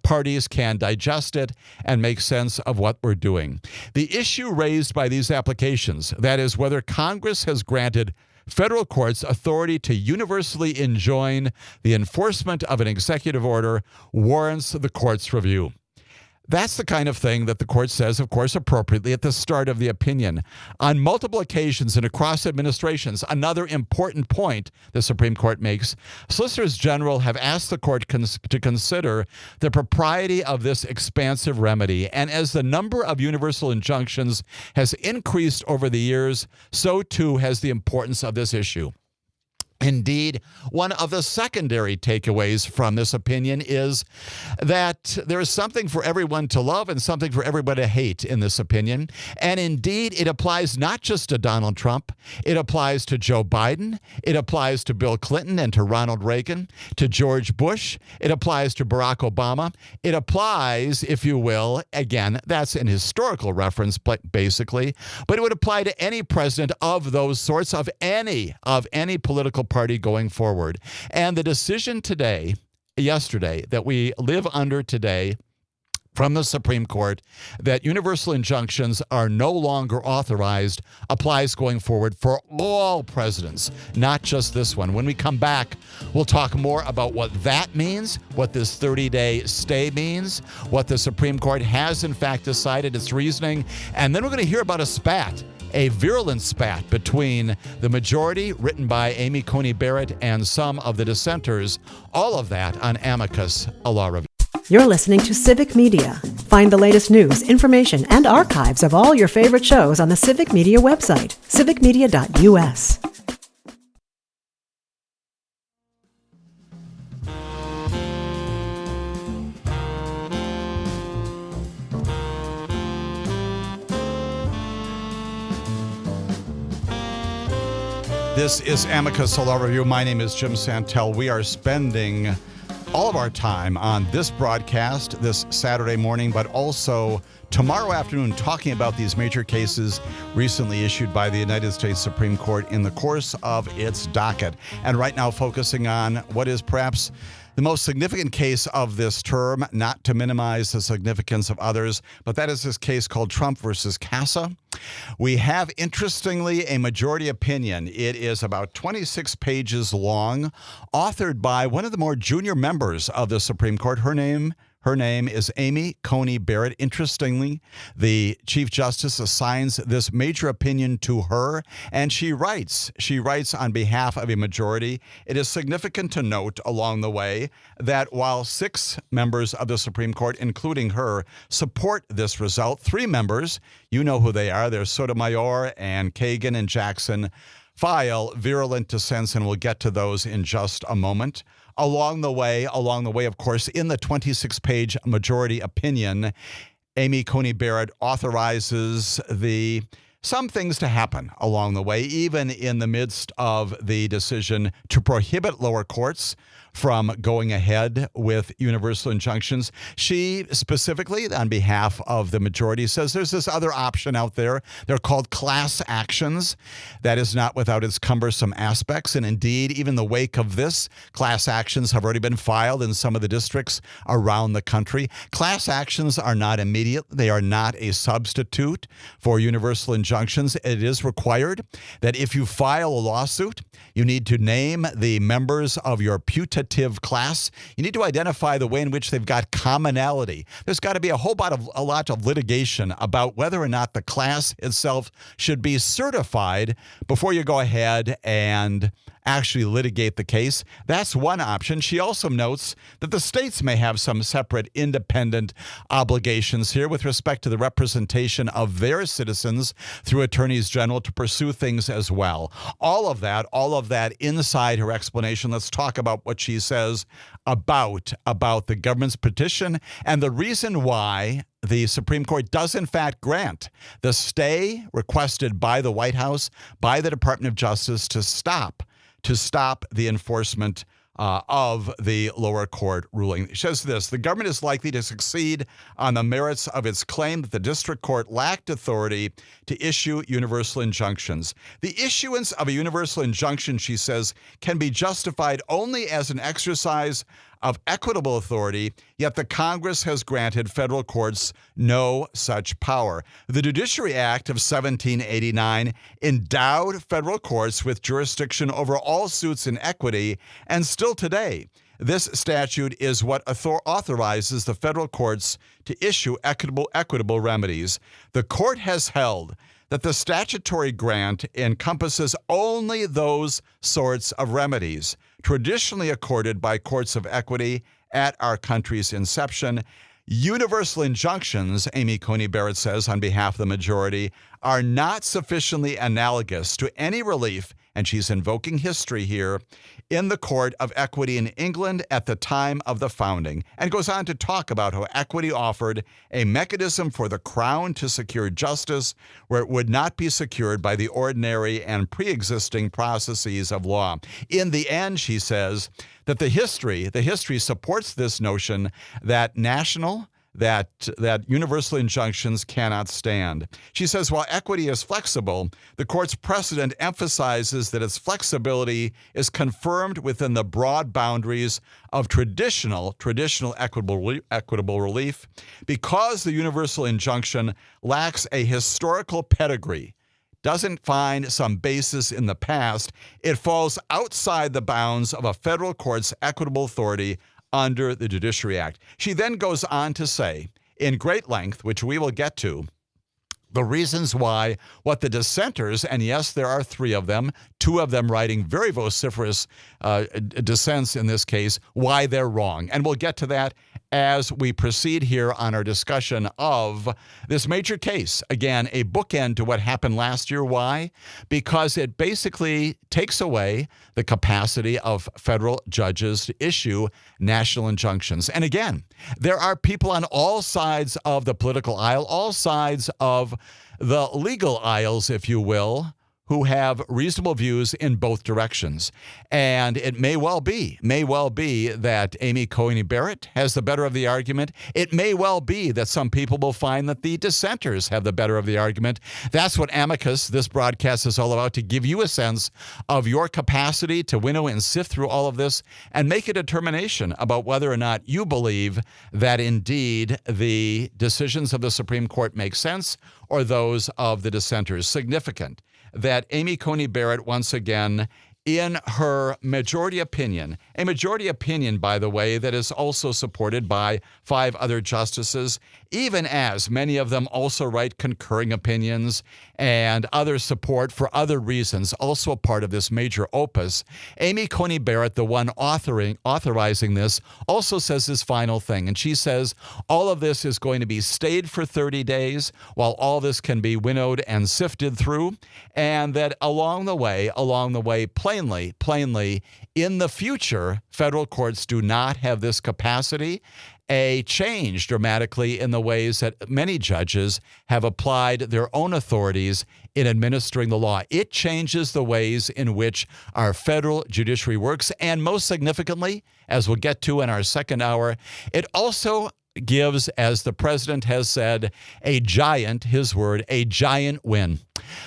Speaker 3: parties can digest it and make sense of what we're doing. The issue raised by these applications, that is whether Congress has granted federal courts authority to universally enjoin the enforcement of an executive order, warrants the court's review. That's the kind of thing that the court says, of course, appropriately at the start of the opinion. On multiple occasions and across administrations, another important point the Supreme Court makes, solicitors general have asked the court to consider the propriety of this expansive remedy. And as the number of universal injunctions has increased over the years, so too has the importance of this issue. Indeed, one of the secondary takeaways from this opinion is that there is something for everyone to love and something for everybody to hate in this opinion. And indeed, it applies not just to Donald Trump. It applies to Joe Biden. It applies to Bill Clinton and to Ronald Reagan, to George Bush. It applies to Barack Obama. It applies, if you will, again, that's an historical reference, but basically, but it would apply to any president of those sorts, of any political party going forward. And the decision yesterday, that we live under today from the Supreme Court, that universal injunctions are no longer authorized, applies going forward for all presidents, not just this one. When we come back, we'll talk more about what that means, what this 30-day stay means, what the Supreme Court has in fact decided, its reasoning, and then we're going to hear about a virulent spat between the majority, written by Amy Coney Barrett, and some of the dissenters. All of that on Amicus, a law review.
Speaker 1: You're listening to Civic Media. Find the latest news, information, and archives of all your favorite shows on the Civic Media website, civicmedia.us.
Speaker 3: This is Amicus, a law review. My name is Jim Santelle. We are spending all of our time on this broadcast this Saturday morning, but also tomorrow afternoon talking about these major cases recently issued by the United States Supreme Court in the course of its docket. And right now focusing on what is perhaps the most significant case of this term, not to minimize the significance of others, but that is this case called Trump versus Casa. We have, interestingly, a majority opinion. It is about 26 pages long, authored by one of the more junior members of the Supreme Court. Her name is Amy Coney Barrett. Interestingly, the Chief Justice assigns this major opinion to her, and she writes on behalf of a majority. It is significant to note along the way that while 6 members of the Supreme Court, including her, support this result, 3 members, you know who they are, they're Sotomayor and Kagan and Jackson, file virulent dissents, and we'll get to those in just a moment. Along the way, of course, in the 26-page majority opinion, Amy Coney Barrett authorizes some things to happen along the way, even in the midst of the decision to prohibit lower courts from going ahead with universal injunctions. She specifically, on behalf of the majority, says there's this other option out there. They're called class actions. That is not without its cumbersome aspects. And indeed, even the wake of this, class actions have already been filed in some of the districts around the country. Class actions are not immediate. They are not a substitute for universal injunctions. It is required that if you file a lawsuit, you need to name the members of your putative class. You need to identify the way in which they've got commonality. There's got to be a lot of litigation about whether or not the class itself should be certified before you go ahead and actually litigate the case. That's one option. She also notes that the states may have some separate independent obligations here with respect to the representation of their citizens through attorneys general to pursue things as well. All of that inside her explanation. Let's talk about what she says about the government's petition and the reason why the Supreme Court does in fact grant the stay requested by the White House, by the Department of Justice to stop the enforcement of the lower court ruling. It says this: the government is likely to succeed on the merits of its claim that the district court lacked authority to issue universal injunctions. The issuance of a universal injunction, she says, can be justified only as an exercise of equitable authority, yet the Congress has granted federal courts no such power. The Judiciary Act of 1789 endowed federal courts with jurisdiction over all suits in equity, and still today, This statute is what authorizes the federal courts to issue equitable remedies. The court has held that the statutory grant encompasses only those sorts of remedies traditionally accorded by courts of equity at our country's inception. Universal injunctions, Amy Coney Barrett says on behalf of the majority, are not sufficiently analogous to any relief, and she's invoking history here, in the court of equity in England at the time of the founding, and goes on to talk about how equity offered a mechanism for the crown to secure justice where it would not be secured by the ordinary and pre-existing processes of law. In the end, she says that the history supports this notion that that universal injunctions cannot stand. She says while equity is flexible, the court's precedent emphasizes that its flexibility is confirmed within the broad boundaries of traditional equitable relief because the universal injunction lacks a historical pedigree, doesn't find some basis in the past. It falls outside the bounds of a federal court's equitable authority under the Judiciary Act. She then goes on to say, in great length, which we will get to, the reasons why what the dissenters, and yes, there are three of them, two of them writing very vociferous dissents in this case, why they're wrong. And we'll get to that as we proceed here on our discussion of this major case. Again, a bookend to what happened last year. Why? Because it basically takes away the capacity of federal judges to issue national injunctions. And again, there are people on all sides of the political aisle, all sides of the legal aisles, if you will, who have reasonable views in both directions. And it may well be that Amy Coney Barrett has the better of the argument. It may well be that some people will find that the dissenters have the better of the argument. That's what Amicus, this broadcast, is all about, to give you a sense of your capacity to winnow and sift through all of this and make a determination about whether or not you believe that indeed the decisions of the Supreme Court make sense or those of the dissenters. Significant that Amy Coney Barrett, once again, in her majority opinion, a majority opinion, by the way, that is also supported by 5 other justices, even as many of them also write concurring opinions and other support for other reasons, also a part of this major opus. Amy Coney Barrett, the one authorizing this, also says this final thing. And she says all of this is going to be stayed for 30 days while all this can be winnowed and sifted through. And that along the way, plainly, in the future, federal courts do not have this capacity. A change dramatically in the ways that many judges have applied their own authorities in administering the law. It changes the ways in which our federal judiciary works. And most significantly, as we'll get to in our second hour, it also gives, as the president has said, a giant win.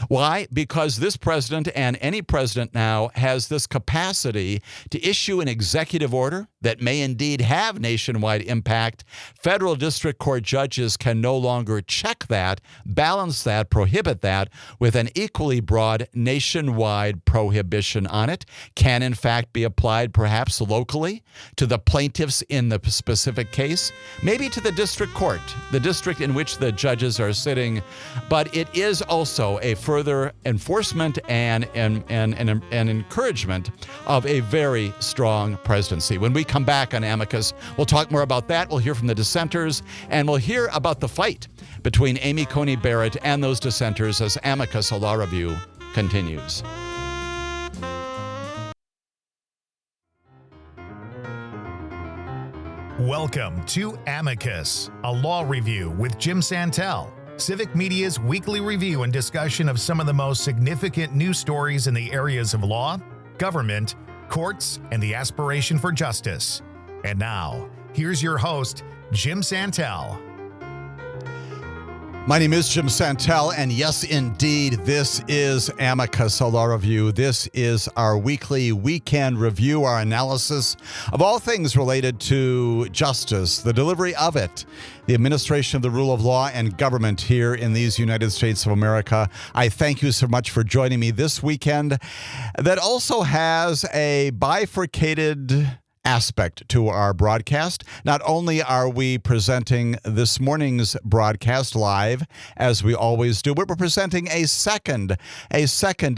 Speaker 3: Why? Because this president and any president now has this capacity to issue an executive order that may indeed have nationwide impact. Federal district court judges can no longer check that, balance that, prohibit that with an equally broad nationwide prohibition on it. Can in fact be applied perhaps locally to the plaintiffs in the specific case, maybe to the district court, the district in which the judges are sitting. But it is also a further enforcement and encouragement of a very strong presidency. When we come back on Amicus, we'll talk more about that. We'll hear from the dissenters, and we'll hear about the fight between Amy Coney Barrett and those dissenters as Amicus, a law review, continues.
Speaker 2: Welcome to Amicus, a law review with Jim Santelle, Civic Media's weekly review and discussion of some of the most significant news stories in the areas of law, government, courts, and the aspiration for justice. And now, here's your host, Jim Santelle.
Speaker 3: My name is Jim Santelle, and yes, indeed, this is Amicus, a law review. This is our weekly weekend review, our analysis of all things related to justice, the delivery of it, the administration of the rule of law and government here in these United States of America. I thank you so much for joining me this weekend that also has a bifurcated aspect to our broadcast. Not only are we presenting this morning's broadcast live, as we always do, we're presenting a second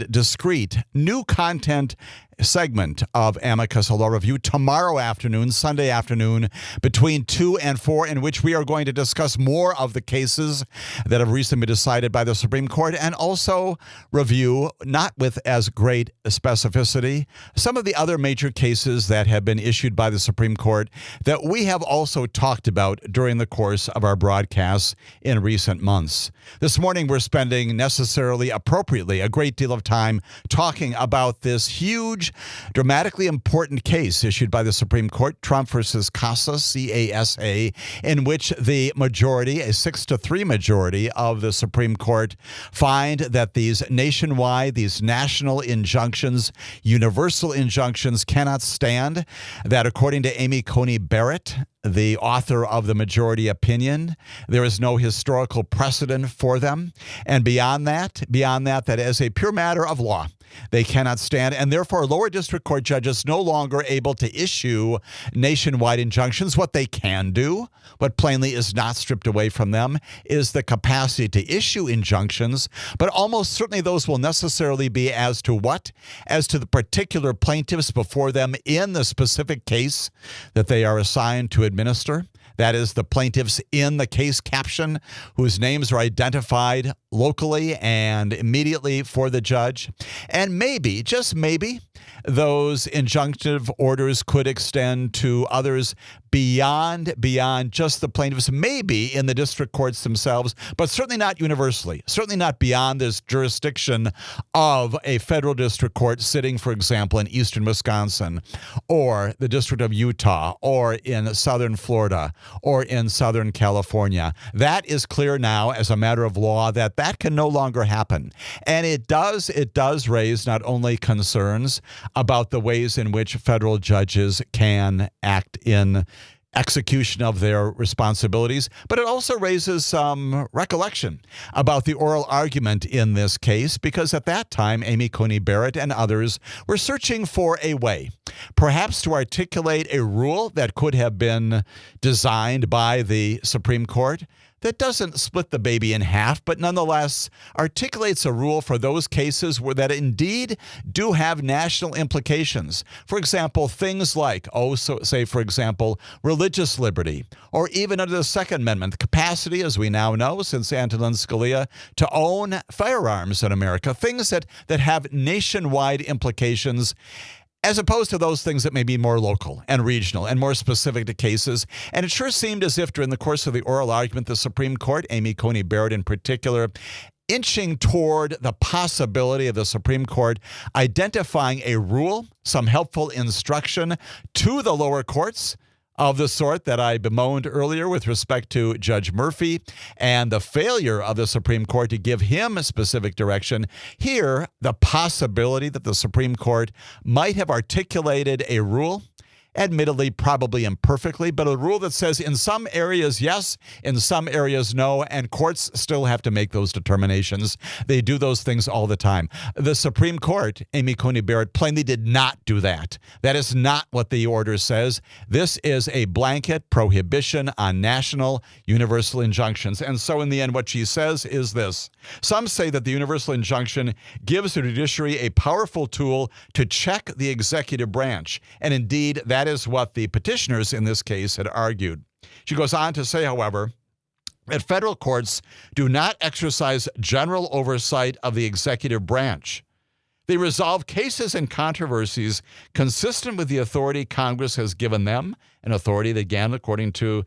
Speaker 3: discrete new content segment of Amicus, a law review tomorrow afternoon, Sunday afternoon, between 2 and 4, in which we are going to discuss more of the cases that have recently been decided by the Supreme Court, and also review, not with as great specificity, some of the other major cases that have been issued by the Supreme Court that we have also talked about during the course of our broadcasts in recent months. This morning, we're spending necessarily, appropriately, a great deal of time talking about this huge, dramatically important case issued by the Supreme Court, Trump versus Casa, C-A-S-A, in which the majority, a 6-3 majority of the Supreme Court, find that these nationwide, these national injunctions, universal injunctions cannot stand, that according to Coney Barrett, the author of the majority opinion, there is no historical precedent for them. And beyond that, that as a pure matter of law, they cannot stand, and therefore lower district court judges no longer able to issue nationwide injunctions. What they can do, what plainly is not stripped away from them, is the capacity to issue injunctions, but almost certainly those will necessarily be as to what? As to the particular plaintiffs before them in the specific case that they are assigned to administer. That is, the plaintiffs in the case caption whose names are identified locally and immediately for the judge. And maybe, just maybe, those injunctive orders could extend to others beyond just the plaintiffs, maybe in the district courts themselves, but certainly not universally, certainly not beyond this jurisdiction of a federal district court sitting, for example, in eastern Wisconsin, or the District of Utah, or in southern Florida, or in southern California. That is clear now as a matter of law that can no longer happen. And it does raise not only concerns about the ways in which federal judges can act in execution of their responsibilities, but it also raises some recollection about the oral argument in this case, because at that time, Coney Barrett and others were searching for a way, perhaps to articulate a rule that could have been designed by the Supreme Court that doesn't split the baby in half, but nonetheless articulates a rule for those cases where that indeed do have national implications. For example, things like, say, for example, religious liberty, or even under the Second Amendment, the capacity, as we now know, since Antonin Scalia, to own firearms in America, things that have nationwide implications, as opposed to those things that may be more local and regional and more specific to cases. And it sure seemed as if during the course of the oral argument, the Supreme Court, Coney Barrett in particular, inching toward the possibility of the Supreme Court identifying a rule, some helpful instruction to the lower courts, of the sort that I bemoaned earlier with respect to Judge Murphy and the failure of the Supreme Court to give him a specific direction. Here, the possibility that the Supreme Court might have articulated a rule, admittedly probably imperfectly, but a rule that says in some areas yes, in some areas no, and courts still have to make those determinations. They do those things all the time. The Supreme Court, Coney Barrett, plainly did not do that. That is not what the order says. This is a blanket prohibition on national universal injunctions. And so in the end, what she says is this. Some say that the universal injunction gives the judiciary a powerful tool to check the executive branch. And indeed, that is what the petitioners in this case had argued. She goes on to say, however, that federal courts do not exercise general oversight of the executive branch. They resolve cases and controversies consistent with the authority Congress has given them, an authority that, again, according to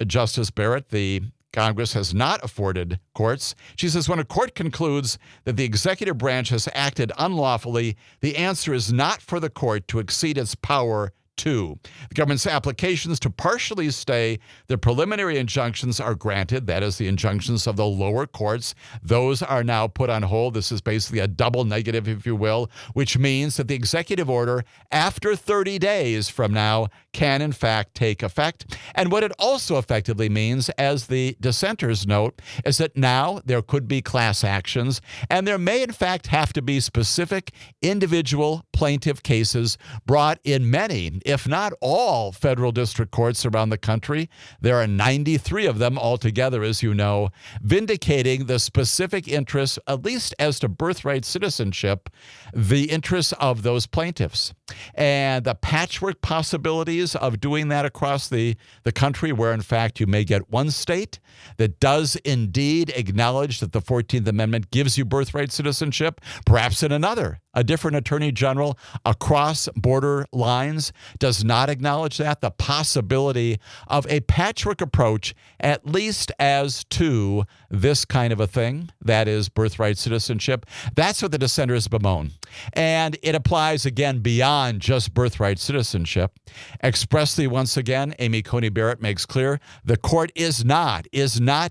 Speaker 3: Justice Barrett, the Congress has not afforded courts. She says, when a court concludes that the executive branch has acted unlawfully, the answer is not for the court to exceed its power to. The government's applications to partially stay the preliminary injunctions are granted. That is, the injunctions of the lower courts. Those are now put on hold. This is basically a double negative, if you will, which means that the executive order, after 30 days from now, can in fact take effect. And what it also effectively means, as the dissenters note, is that now there could be class actions, and there may in fact have to be specific individual plaintiff cases brought in many, if not all, federal district courts around the country. There are 93 of them altogether, as you know, vindicating the specific interests, at least as to birthright citizenship, the interests of those plaintiffs. And the patchwork possibilities of doing that across the country, where in fact you may get one state that does indeed acknowledge that the 14th Amendment gives you birthright citizenship, perhaps in another, a different attorney general across border lines does not acknowledge that. The possibility of a patchwork approach, at least as to this kind of a thing, that is birthright citizenship, that's what the dissenters bemoan. And it applies, again, beyond just birthright citizenship. Expressly, once again, Amy Coney Barrett makes clear the court is not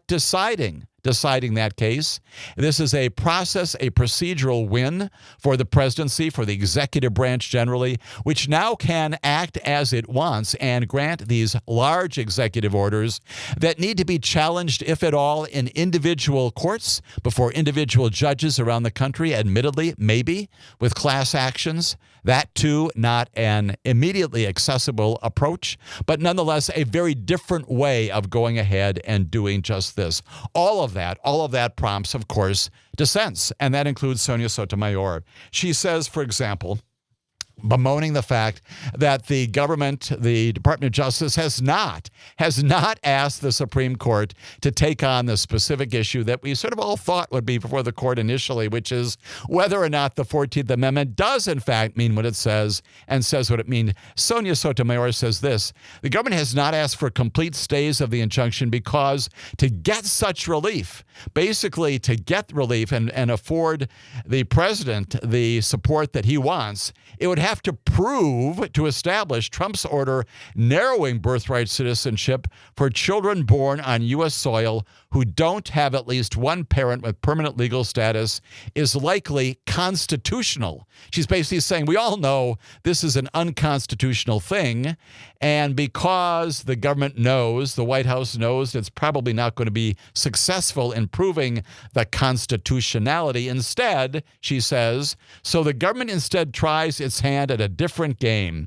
Speaker 3: deciding that case. This is a process, a procedural win for the presidency, for the executive branch generally, which now can act as it wants and grant these large executive orders that need to be challenged, if at all, in individual courts before individual judges around the country, admittedly, maybe with class actions. That, too, not an immediately accessible approach, but nonetheless a very different way of going ahead and doing just this. All of that prompts, of course, dissents, and that includes Sonia Sotomayor. She says, for example, bemoaning the fact that the government, the Department of Justice, has not asked the Supreme Court to take on the specific issue that we sort of all thought would be before the court initially, which is whether or not the 14th Amendment does in fact mean what it says and says what it means. Sonia Sotomayor says this: the government has not asked for complete stays of the injunction because to get such relief, basically to get relief and afford the president the support that he wants, it would have to establish Trump's order narrowing birthright citizenship for children born on U.S. soil who don't have at least one parent with permanent legal status is likely constitutional. She's basically saying we all know this is an unconstitutional thing, and because the government knows, the White House knows, it's probably not going to be successful in proving the constitutionality. Instead, she says, so the government instead tries its hand at a different game,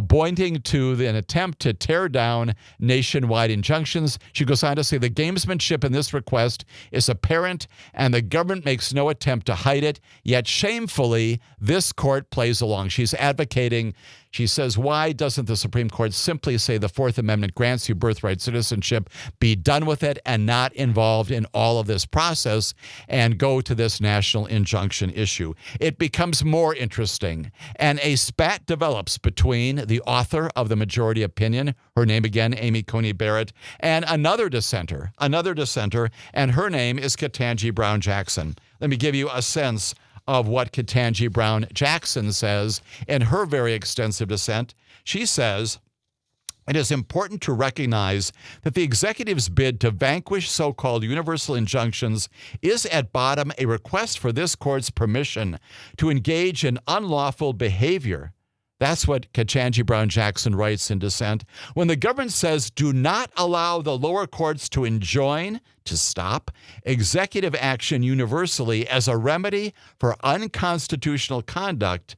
Speaker 3: pointing to an attempt to tear down nationwide injunctions. She goes on to say the gamesmanship in this request is apparent, and the government makes no attempt to hide it, yet shamefully, this court plays along. She's advocating, she says, why doesn't the Supreme Court simply say the Fourth Amendment grants you birthright citizenship, be done with it, and not involved in all of this process, and go to this national injunction issue? It becomes more interesting, and a spat develops between the author of the majority opinion, her name again, Amy Coney Barrett, and another dissenter, and her name is Ketanji Brown Jackson. Let me give you a sense of what Ketanji Brown Jackson says in her very extensive dissent. She says, it is important to recognize that the executive's bid to vanquish so-called universal injunctions is at bottom a request for this court's permission to engage in unlawful behavior. That's what Ketanji Brown Jackson writes in dissent. When the government says, do not allow the lower courts to enjoin, to stop, executive action universally as a remedy for unconstitutional conduct,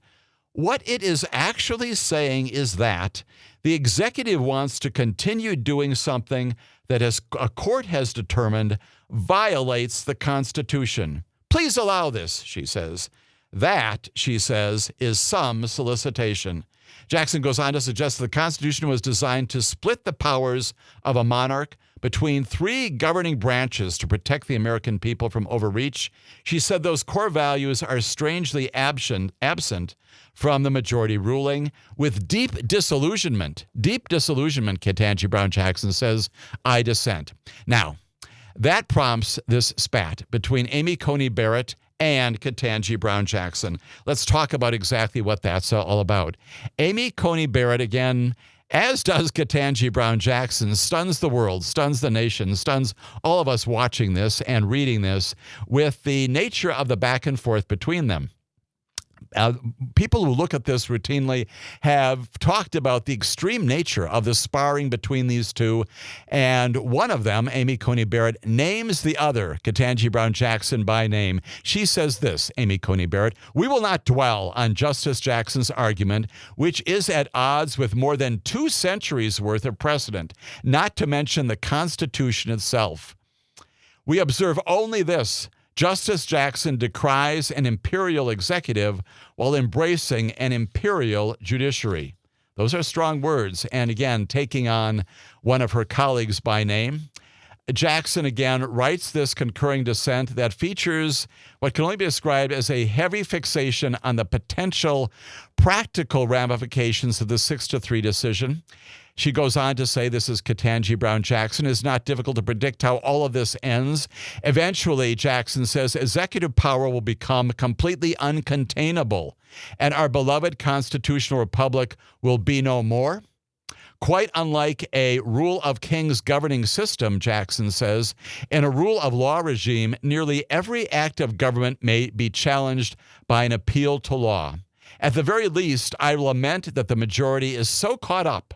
Speaker 3: what it is actually saying is that the executive wants to continue doing something that a court has determined violates the Constitution. Please allow this, she says. That, she says, is some solicitation. Jackson goes on to suggest the Constitution was designed to split the powers of a monarch between three governing branches to protect the American people from overreach. She said those core values are strangely absent from the majority ruling. With deep disillusionment, Ketanji Brown Jackson says, I dissent. Now, that prompts this spat between Amy Coney Barrett and Ketanji Brown Jackson. Let's talk about exactly what that's all about. Amy Coney Barrett, again, as does Ketanji Brown Jackson, stuns the world, stuns the nation, stuns all of us watching this and reading this with the nature of the back and forth between them. people who look at this routinely have talked about the extreme nature of the sparring between these two. And one of them, Amy Coney Barrett, names the other, Ketanji Brown Jackson, by name. She says this, Amy Coney Barrett, "We will not dwell on Justice Jackson's argument, which is at odds with more than 2 centuries worth of precedent, not to mention the Constitution itself. We observe only this. Justice Jackson decries an imperial executive while embracing an imperial judiciary." Those are strong words. And again, taking on one of her colleagues by name. Jackson again writes this concurring dissent that features what can only be described as a heavy fixation on the potential practical ramifications of the 6-3 decision. She goes on to say, this is Ketanji Brown Jackson, "It's not difficult to predict how all of this ends. Eventually," Jackson says, "executive power will become completely uncontainable, and our beloved constitutional republic will be no more. Quite unlike a rule of kings governing system," Jackson says, "in a rule of law regime, nearly every act of government may be challenged by an appeal to law. At the very least, I lament that the majority is so caught up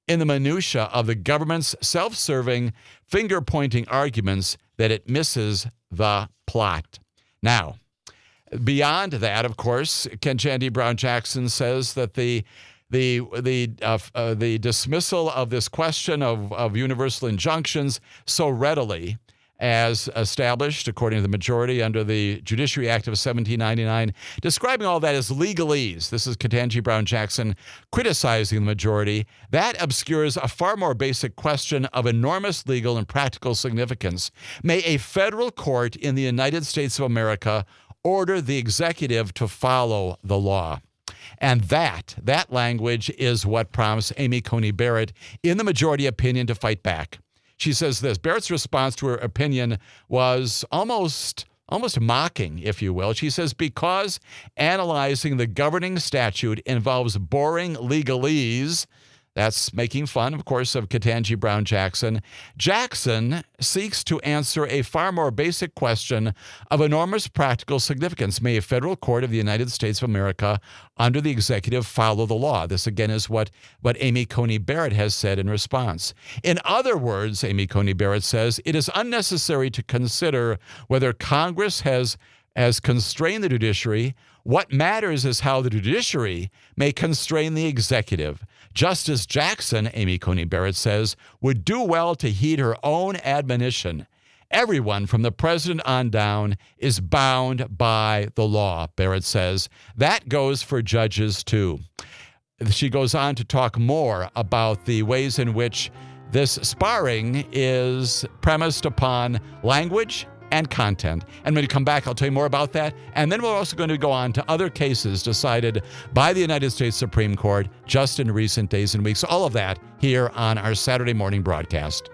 Speaker 3: in the minutia of the government's self-serving, finger-pointing arguments that it misses the plot." Now, beyond that, of course, Ketanji Brown Jackson says that the dismissal of this question of universal injunctions so readily, as established, according to the majority, under the Judiciary Act of 1799, describing all that as legalese. This is Ketanji Brown Jackson criticizing the majority. That obscures a far more basic question of enormous legal and practical significance. May a federal court in the United States of America order the executive to follow the law? And that language is what prompts Amy Coney Barrett, in the majority opinion, to fight back. She says this, Barrett's response to her opinion was almost mocking, if you will. She says, "Because analyzing the governing statute involves boring legalese," that's making fun, of course, of Ketanji Brown Jackson, "Jackson seeks to answer a far more basic question of enormous practical significance. May a federal court of the United States of America under the executive follow the law?" This, again, is what Amy Coney Barrett has said in response. In other words, Amy Coney Barrett says, "It is unnecessary to consider whether Congress has constrained the judiciary. What matters is how the judiciary may constrain the executive. Justice Jackson," Amy Coney Barrett says, "would do well to heed her own admonition. Everyone from the president on down is bound by the law," Barrett says. That goes for judges, too. She goes on to talk more about the ways in which this sparring is premised upon language and content. And when we come back, I'll tell you more about that. And then we're also going to go on to other cases decided by the United States Supreme Court just in recent days and weeks. All of that here on our Saturday morning broadcast.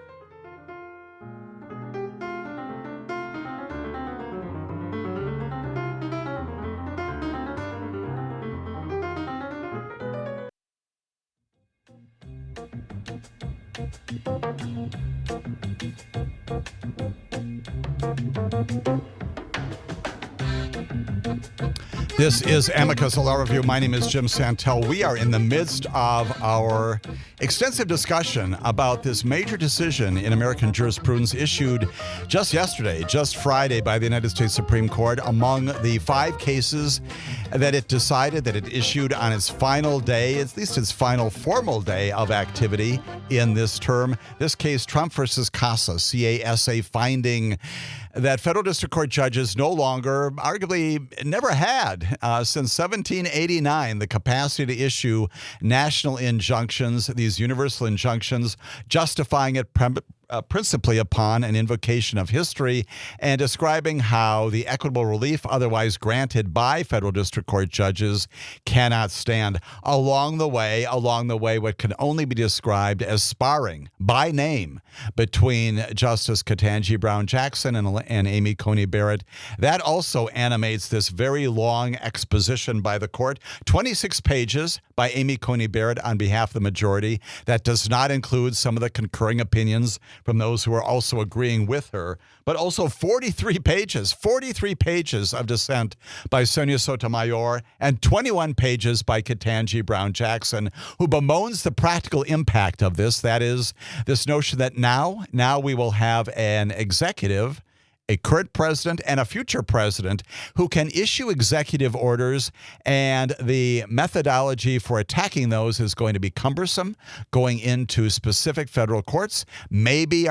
Speaker 3: This is Amicus, a law review. My name is Jim Santelle. We are in the midst of our extensive discussion about this major decision in American jurisprudence issued just yesterday, just Friday, by the United States Supreme Court. Among the 5 cases that it decided, that it issued on its final day, at least its final formal day of activity in this term, this case, Trump versus Casa, C-A-S-A, finding that federal district court judges no longer, arguably never had, since 1789, the capacity to issue national injunctions, these universal injunctions, justifying it principally upon an invocation of history and describing how the equitable relief otherwise granted by federal district court judges cannot stand. Along the way, what can only be described as sparring by name between Justice Ketanji Brown Jackson and Amy Coney Barrett. That also animates this very long exposition by the court, 26 pages by Amy Coney Barrett on behalf of the majority. That does not include some of the concurring opinions from those who are also agreeing with her, but also 43 pages of dissent by Sonia Sotomayor and 21 pages by Ketanji Brown Jackson, who bemoans the practical impact of this. That is, this notion that now we will have an executive, a current president and a future president who can issue executive orders, and the methodology for attacking those is going to be cumbersome, going into specific federal courts, maybe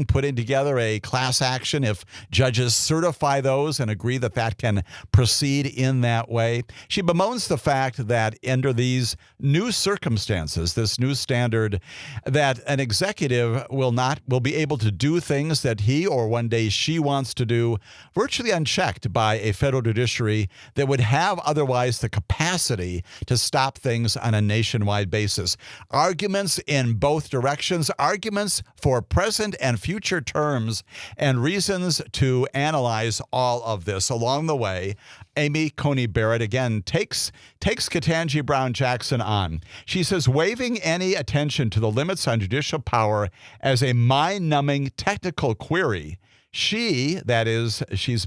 Speaker 3: putting together a class action if judges certify those and agree that that can proceed in that way. She bemoans the fact that under these new circumstances, this new standard, that an executive will be able to do things that he or one day she wants to do virtually unchecked by a federal judiciary that would have otherwise the capacity to stop things on a nationwide basis. Arguments in both directions, arguments for present and future terms, and reasons to analyze all of this. Along the way, Amy Coney Barrett again takes Ketanji Brown Jackson on. She says, waiving any attention to the limits on judicial power as a mind-numbing technical query. She's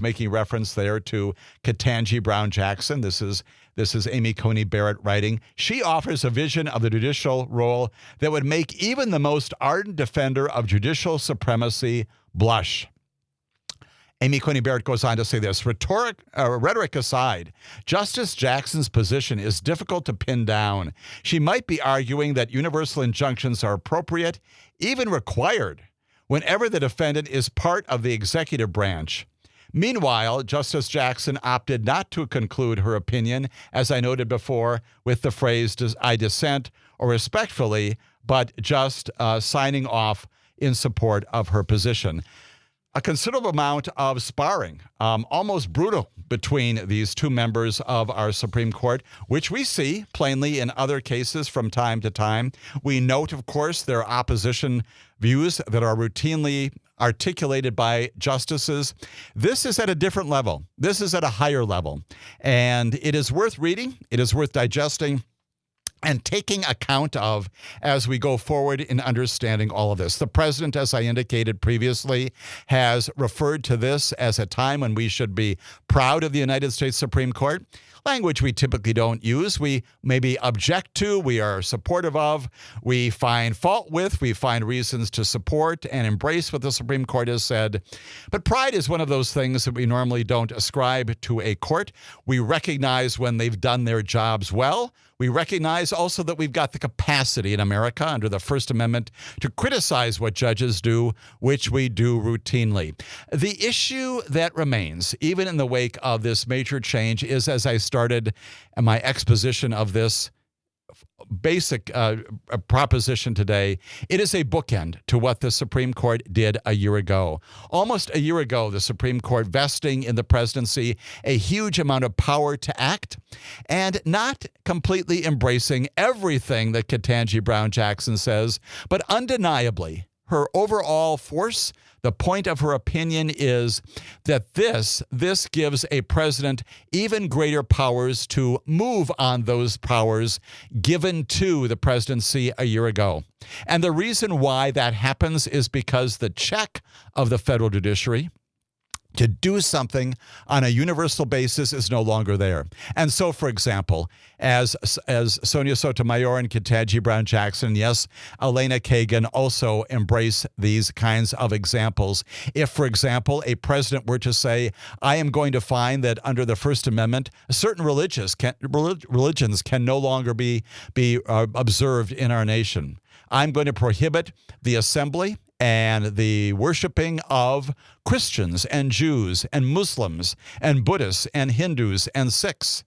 Speaker 3: making reference there to Ketanji Brown Jackson. This is Amy Coney Barrett writing. She offers a vision of the judicial role that would make even the most ardent defender of judicial supremacy blush. Amy Coney Barrett goes on to say this, rhetoric aside, Justice Jackson's position is difficult to pin down. She might be arguing that universal injunctions are appropriate, even required, whenever the defendant is part of the executive branch. Meanwhile, Justice Jackson opted not to conclude her opinion, as I noted before, with the phrase, I dissent, or respectfully, but just signing off in support of her position. A considerable amount of sparring, almost brutal, between these two members of our Supreme Court, which we see plainly in other cases from time to time. We note, of course, their opposition views that are routinely articulated by justices. This is at a different level. This is at a higher level. And it is worth reading. It is worth digesting and taking account of as we go forward in understanding all of this. The president, as I indicated previously, has referred to this as a time when we should be proud of the United States Supreme Court. Language we typically don't use, we maybe object to, we are supportive of, we find fault with, we find reasons to support and embrace what the Supreme Court has said. But pride is one of those things that we normally don't ascribe to a court. We recognize when they've done their jobs well. We recognize also that we've got the capacity in America under the First Amendment to criticize what judges do, which we do routinely. The issue that remains, even in the wake of this major change, is, as I started my exposition of this basic proposition today, it is a bookend to what the Supreme Court did a year ago. Almost a year ago, the Supreme Court vesting in the presidency a huge amount of power to act and not completely embracing everything that Ketanji Brown Jackson says, but undeniably her overall force, the point of her opinion is that this gives a president even greater powers to move on those powers given to the presidency a year ago. And the reason why that happens is because the check of the federal judiciary to do something on a universal basis is no longer there. And so, for example, as Sonia Sotomayor and Ketanji Brown Jackson, yes, Elena Kagan also embrace these kinds of examples. If, for example, a president were to say, I am going to find that under the First Amendment, certain religions can no longer be observed in our nation. I'm going to prohibit the assembly and the worshiping of Christians and Jews and Muslims and Buddhists and Hindus and Sikhs.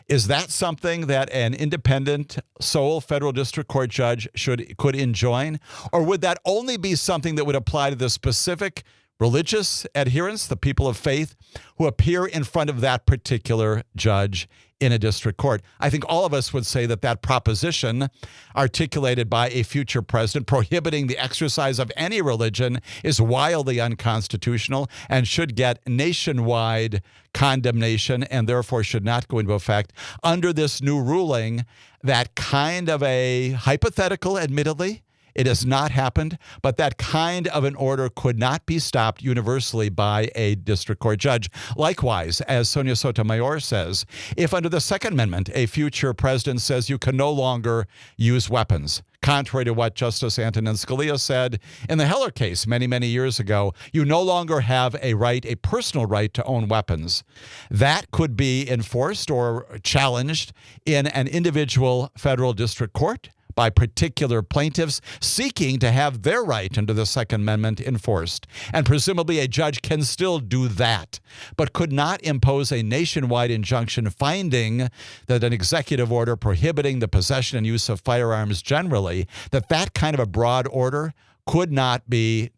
Speaker 3: Is that something that an independent sole federal district court judge could enjoin? Or would that only be something that would apply to the specific religious adherents, the people of faith, who appear in front of that particular judge in a district court? I think all of us would say that that proposition articulated by a future president prohibiting the exercise of any religion is wildly unconstitutional and should get nationwide condemnation and therefore should not go into effect. Under this new ruling, that kind of a hypothetical, admittedly, It has not happened, but that kind of an order could not be stopped universally by a district court judge. Likewise, as Sonia Sotomayor says, if under the Second Amendment a future president says you can no longer use weapons, contrary to what Justice Antonin Scalia said in the Heller case many, many years ago, you no longer have a right, a personal right to own weapons. That could be enforced or challenged in an individual federal district court by particular plaintiffs seeking to have their right under the Second Amendment enforced. And presumably a judge can still do that, but could not impose a nationwide injunction finding that an executive order prohibiting the possession and use of firearms generally, that kind of a broad order could not be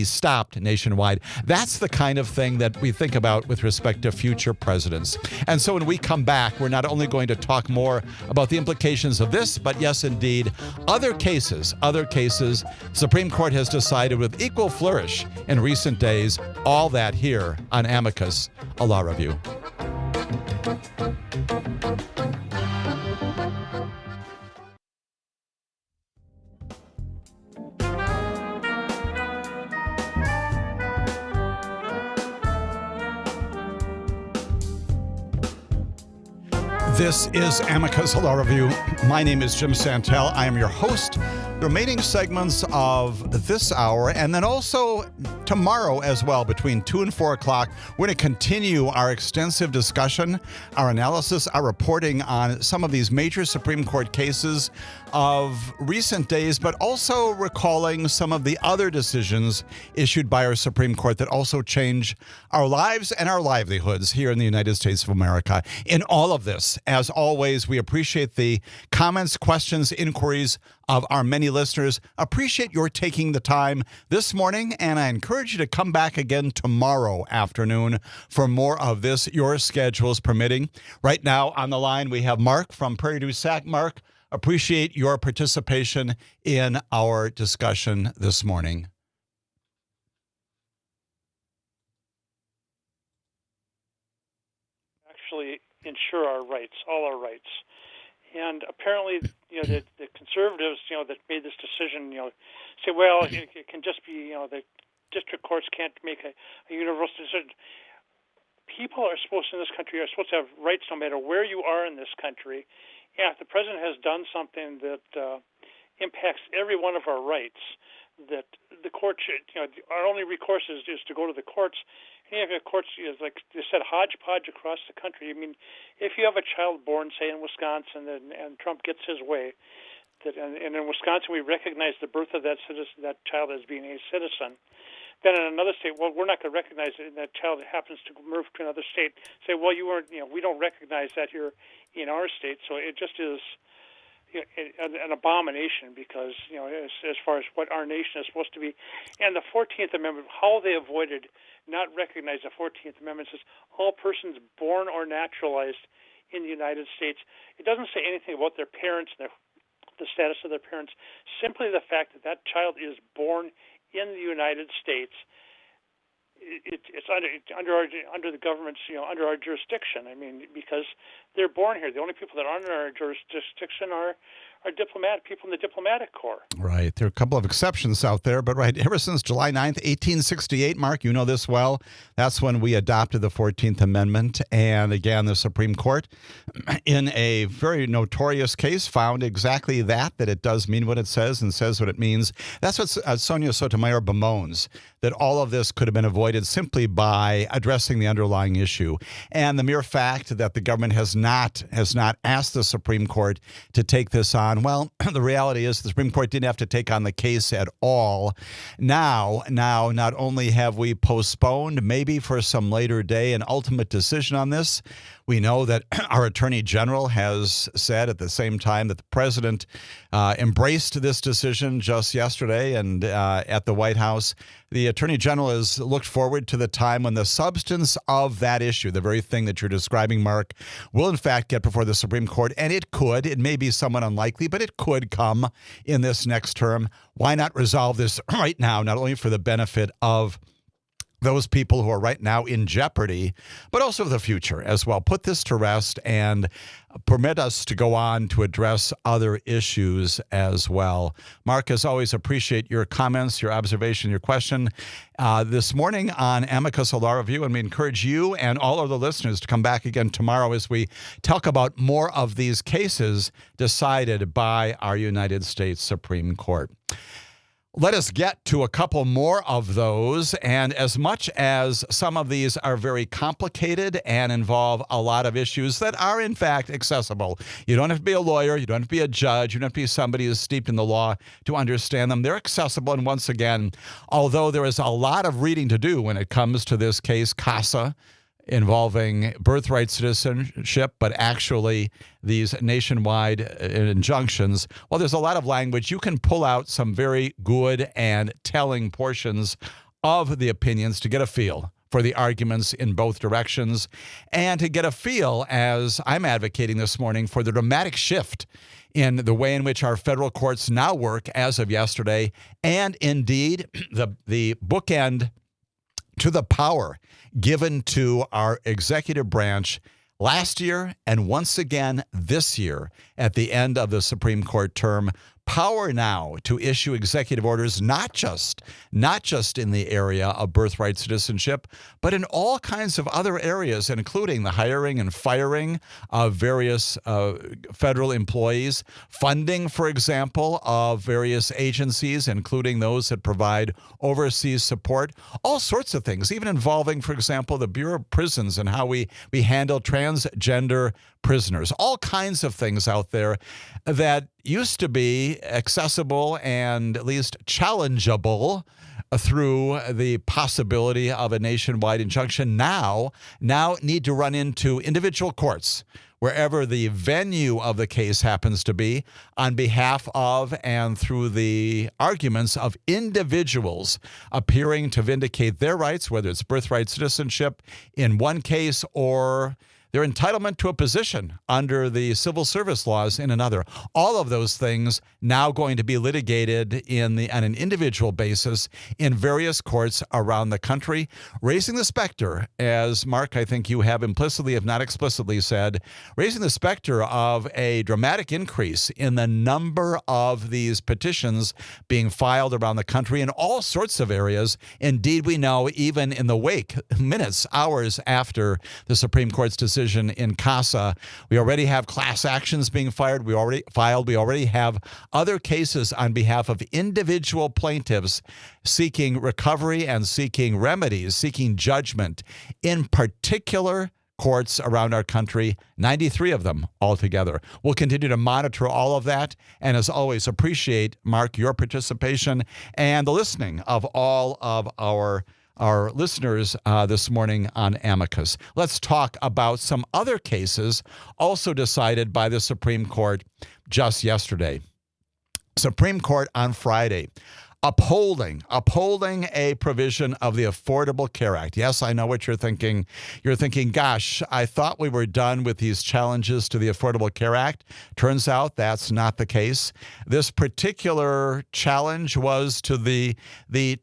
Speaker 3: stopped nationwide. That's the kind of thing that we think about with respect to future presidents. And so when we come back, we're not only going to talk more about the implications of this, but yes, indeed, other cases. Supreme Court has decided with equal flourish in recent days. All that here on Amicus, a law review. This is Amicus Law Review. My name is Jim Santelle. I am your host. The remaining segments of this hour, and then also tomorrow as well, between 2 and 4 o'clock, we're going to continue our extensive discussion, our analysis, our reporting on some of these major Supreme Court cases of recent days, but also recalling some of the other decisions issued by our Supreme Court that also change our lives and our livelihoods here in the United States of America. In all of this, as always, we appreciate the comments, questions, inquiries of our many listeners. Appreciate your taking the time this morning, and I encourage you to come back again tomorrow afternoon for more of this, your schedules permitting. Right now on the line, we have Mark from Prairie du Sac. Mark, appreciate your participation in our discussion this morning.
Speaker 4: Actually ensure our rights, all our rights. And apparently, the conservatives, that made this decision, say, well, it can just be, the district courts can't make a universal decision. People are supposed, in this country, are supposed to have rights no matter where you are in this country. And if the president has done something that impacts every one of our rights, that the court should, our only recourse is to go to the courts. And if the courts, like they said, hodgepodge across the country. I mean, if you have a child born, say, in Wisconsin, and Trump gets his way, and in Wisconsin we recognize the birth of that child as being a citizen, then in another state, well, we're not going to recognize it, and that child happens to move to another state. Say, well, you weren't, we don't recognize that here in our state. So it just is an abomination because, as far as what our nation is supposed to be. And the 14th Amendment, how they avoided not recognize the 14th Amendment says all persons born or naturalized in the United States. It doesn't say anything about their parents and the status of their parents. Simply the fact that child is born in the United States. It's under the government's, under our jurisdiction. I mean, because they're born here. The only people that aren't in our jurisdiction are people in the diplomatic corps.
Speaker 3: Right. There are a couple of exceptions out there, but right, ever since July 9th, 1868, Mark, you know this well, that's when we adopted the 14th Amendment. And again, the Supreme Court, in a very notorious case, found exactly that it does mean what it says and says what it means. That's what Sonia Sotomayor bemoans, that all of this could have been avoided simply by addressing the underlying issue. And the mere fact that the government has not asked the Supreme Court to take this on, well, the reality is the Supreme Court didn't have to take on the case at all. Now, not only have we postponed maybe for some later day an ultimate decision on this, we know that our Attorney General has said at the same time that the President embraced this decision just yesterday and at the White House. The Attorney General has looked forward to the time when the substance of that issue, the very thing that you're describing, Mark, will in fact get before the Supreme Court. And it may be somewhat unlikely, but it could come in this next term. Why not resolve this right now, not only for the benefit of those people who are right now in jeopardy, but also the future as well. Put this to rest and permit us to go on to address other issues as well. Mark, as always, appreciate your comments, your observation, your question this morning on Amicus, a law review, and we encourage you and all of the listeners to come back again tomorrow as we talk about more of these cases decided by our United States Supreme Court. Let us get to a couple more of those, and as much as some of these are very complicated and involve a lot of issues that are in fact accessible, you don't have to be a lawyer, you don't have to be a judge, you don't have to be somebody who's steeped in the law to understand them. They're accessible, and once again, although there is a lot of reading to do when it comes to this case, Casa, involving birthright citizenship, but actually these nationwide injunctions. Well, there's a lot of language. You can pull out some very good and telling portions of the opinions to get a feel for the arguments in both directions and to get a feel, as I'm advocating this morning, for the dramatic shift in the way in which our federal courts now work as of yesterday, and indeed the bookend to the power given to our executive branch last year and once again this year at the end of the Supreme Court term. Power now to issue executive orders, not just in the area of birthright citizenship, but in all kinds of other areas, including the hiring and firing of various federal employees, funding, for example, of various agencies, including those that provide overseas support, all sorts of things, even involving, for example, the Bureau of Prisons and how we handle transgender prisoners, all kinds of things out there that used to be accessible and at least challengeable through the possibility of a nationwide injunction now need to run into individual courts, wherever the venue of the case happens to be, on behalf of and through the arguments of individuals appearing to vindicate their rights, whether it's birthright citizenship in one case or their entitlement to a position under the civil service laws in another. All of those things now going to be litigated on an individual basis in various courts around the country, raising the specter, as Mark, I think you have implicitly, if not explicitly said, raising the specter of a dramatic increase in the number of these petitions being filed around the country in all sorts of areas. Indeed, we know even in the wake, minutes, hours after the Supreme Court's decision in Casa, we already have class actions being filed. We already have other cases on behalf of individual plaintiffs seeking recovery and seeking remedies, seeking judgment in particular courts around our country, 93 of them altogether. We'll continue to monitor all of that, and as always, appreciate, Mark, your participation and the listening of all of our listeners this morning on Amicus. Let's talk about some other cases also decided by the Supreme Court just yesterday. Supreme Court on Friday upholding a provision of the Affordable Care Act. Yes, I know what you're thinking. You're thinking, gosh, I thought we were done with these challenges to the Affordable Care Act. Turns out that's not the case. This particular challenge was to the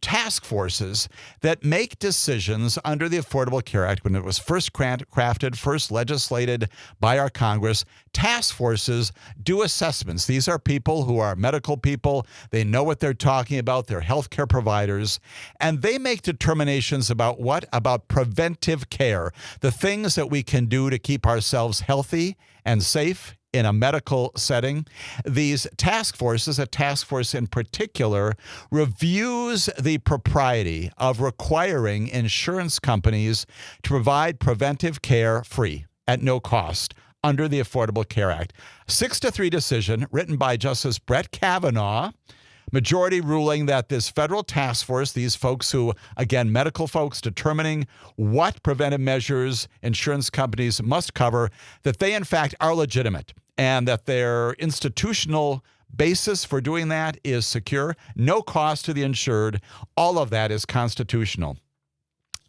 Speaker 3: task forces that make decisions under the Affordable Care Act when it was first crafted, first legislated by our Congress. Task forces do assessments. These are people who are medical people. They know what they're talking about. They're healthcare providers, and they make determinations about what? About preventive care, the things that we can do to keep ourselves healthy and safe in a medical setting. These task forces, a task force in particular, reviews the propriety of requiring insurance companies to provide preventive care free at no cost under the Affordable Care Act. 6-3 decision written by Justice Brett Kavanaugh, majority ruling that this federal task force, these folks who, again, medical folks determining what preventive measures insurance companies must cover, that they in fact are legitimate and that their institutional basis for doing that is secure, no cost to the insured. All of that is constitutional.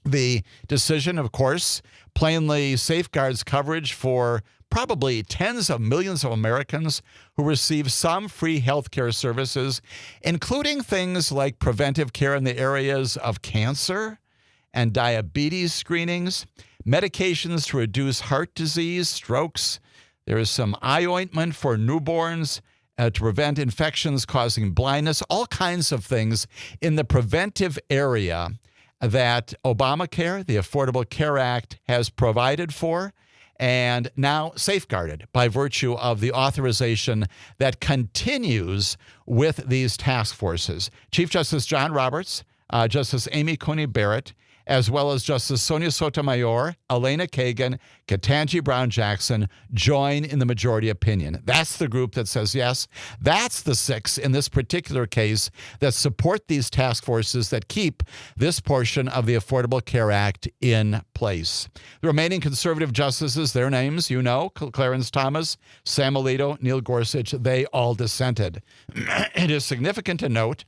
Speaker 3: The decision, of course, plainly safeguards coverage for probably tens of millions of Americans who receive some free health care services, including things like preventive care in the areas of cancer and diabetes screenings, medications to reduce heart disease, strokes. There is some eye ointment for newborns to prevent infections causing blindness, all kinds of things in the preventive area that Obamacare, the Affordable Care Act, has provided for and now safeguarded by virtue of the authorization that continues with these task forces. Chief Justice John Roberts, Justice Amy Coney Barrett, as well as Justice Sonia Sotomayor, Elena Kagan, Ketanji Brown Jackson, join in the majority opinion. That's the group that says yes. That's the 6 in this particular case that support these task forces that keep this portion of the Affordable Care Act in place. The remaining conservative justices, their names, you know, Clarence Thomas, Sam Alito, Neil Gorsuch, they all dissented. It is significant to note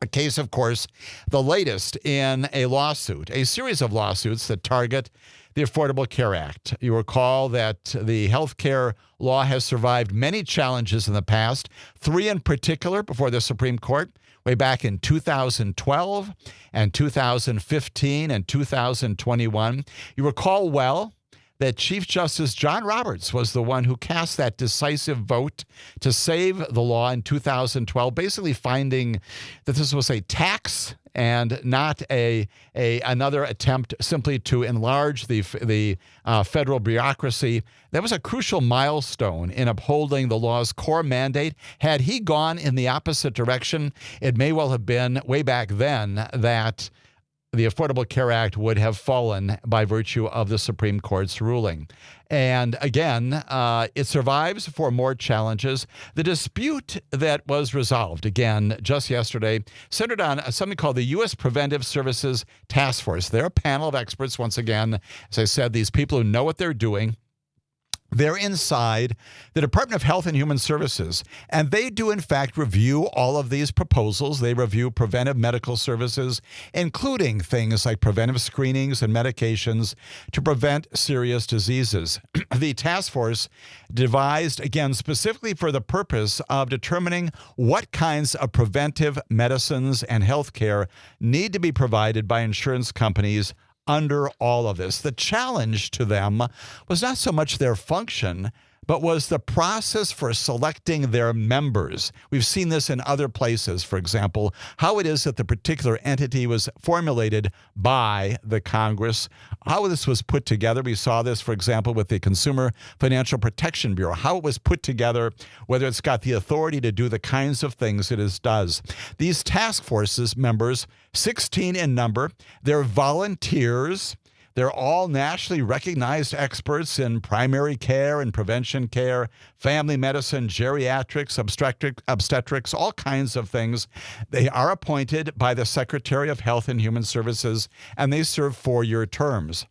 Speaker 3: a case, of course, the latest in a lawsuit, a series of lawsuits that target the Affordable Care Act. You recall that the health care law has survived many challenges in the past, 3 in particular before the Supreme Court, way back in 2012 and 2015 and 2021. You recall well that Chief Justice John Roberts was the one who cast that decisive vote to save the law in 2012, basically finding that this was a tax and not another attempt simply to enlarge the federal bureaucracy. That was a crucial milestone in upholding the law's core mandate. Had he gone in the opposite direction, it may well have been way back then that the Affordable Care Act would have fallen by virtue of the Supreme Court's ruling. And again, it survives for more challenges. The dispute that was resolved, again, just yesterday, centered on something called the U.S. Preventive Services Task Force. They're a panel of experts, once again, as I said, these people who know what they're doing. They're inside the Department of Health and Human Services, and they do, in fact, review all of these proposals. They review preventive medical services, including things like preventive screenings and medications to prevent serious diseases. The task force devised, again, specifically for the purpose of determining what kinds of preventive medicines and health care need to be provided by insurance companies under all of this. The challenge to them was not so much their function, but was the process for selecting their members. We've seen this in other places, for example, how it is that the particular entity was formulated by the Congress, how this was put together. We saw this, for example, with the Consumer Financial Protection Bureau, how it was put together, whether it's got the authority to do the kinds of things it does. These task forces members, 16 in number, they're volunteers. They're all nationally recognized experts in primary care and prevention care, family medicine, geriatrics, obstetrics, all kinds of things. They are appointed by the Secretary of Health and Human Services, and they serve 4-year terms.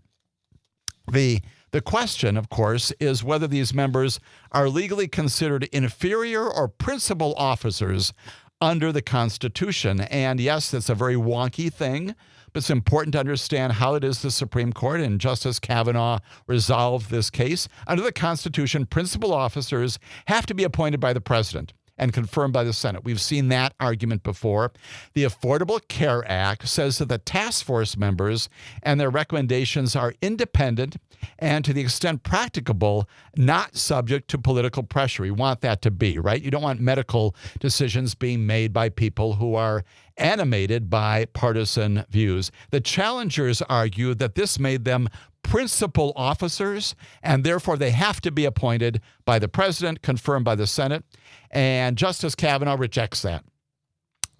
Speaker 3: The question, of course, is whether these members are legally considered inferior or principal officers under the Constitution. And yes, that's a very wonky thing, but it's important to understand how it is the Supreme Court and Justice Kavanaugh resolved this case. Under the Constitution, principal officers have to be appointed by the president and confirmed by the Senate. We've seen that argument before. The Affordable Care Act says that the task force members and their recommendations are independent and, to the extent practicable, not subject to political pressure. You want that to be, right? You don't want medical decisions being made by people who are animated by partisan views. The challengers argue that this made them principal officers, and therefore they have to be appointed by the president, confirmed by the Senate, and Justice Kavanaugh rejects that.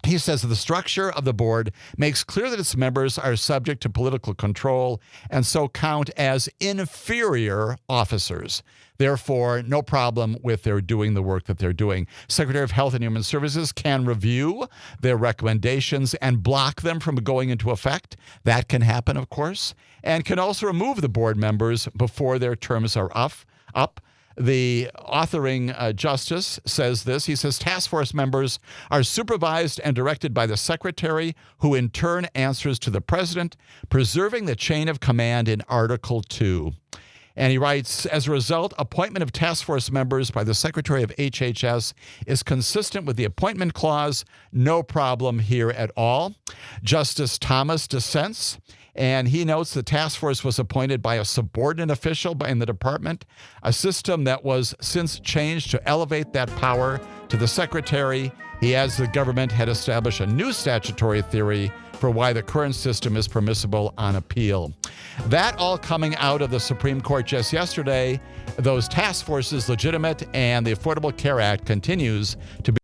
Speaker 3: He says the structure of the board makes clear that its members are subject to political control and so count as inferior officers. Therefore, no problem with their doing the work that they're doing. Secretary of Health and Human Services can review their recommendations and block them from going into effect. That can happen, of course, and can also remove the board members before their terms are up. The authoring justice says this. He says task force members are supervised and directed by the secretary, who in turn answers to the president, preserving the chain of command in Article 2. And he writes, as a result, appointment of task force members by the Secretary of HHS is consistent with the appointment clause. No problem here at all. Justice Thomas dissents, And he notes the task force was appointed by a subordinate official in the department, a system that was since changed to elevate that power to the secretary. He adds the government had established a new statutory theory for why the current system is permissible on appeal. That all coming out of the Supreme Court just yesterday. Those task forces legitimate, and the Affordable Care Act continues to be.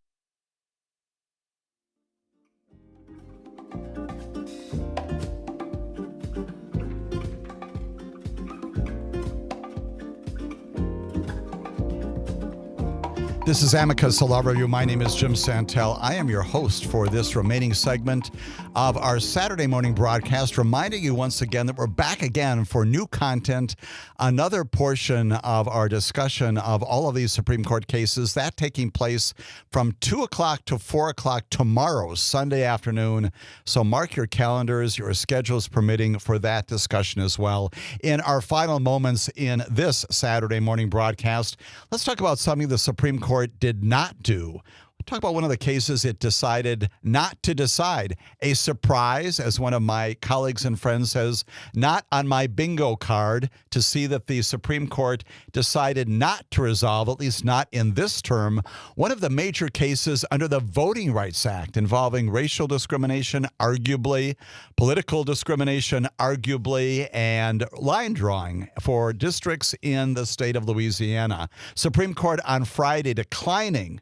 Speaker 3: This is Amicus, a law review. My name is Jim Santelle. I am your host for this remaining segment of our Saturday morning broadcast, reminding you once again that we're back again for new content, another portion of our discussion of all of these Supreme Court cases, that taking place from 2 o'clock to 4 o'clock tomorrow, Sunday afternoon. So mark your calendars, your schedules permitting, for that discussion as well. In our final moments in this Saturday morning broadcast, let's talk about something the Supreme Court did not do. Talk about one of the cases it decided not to decide. A surprise, as one of my colleagues and friends says, not on my bingo card, to see that the Supreme Court decided not to resolve, at least not in this term, one of the major cases under the Voting Rights Act involving racial discrimination, arguably, political discrimination, arguably, and line drawing for districts in the state of Louisiana. Supreme Court on Friday declining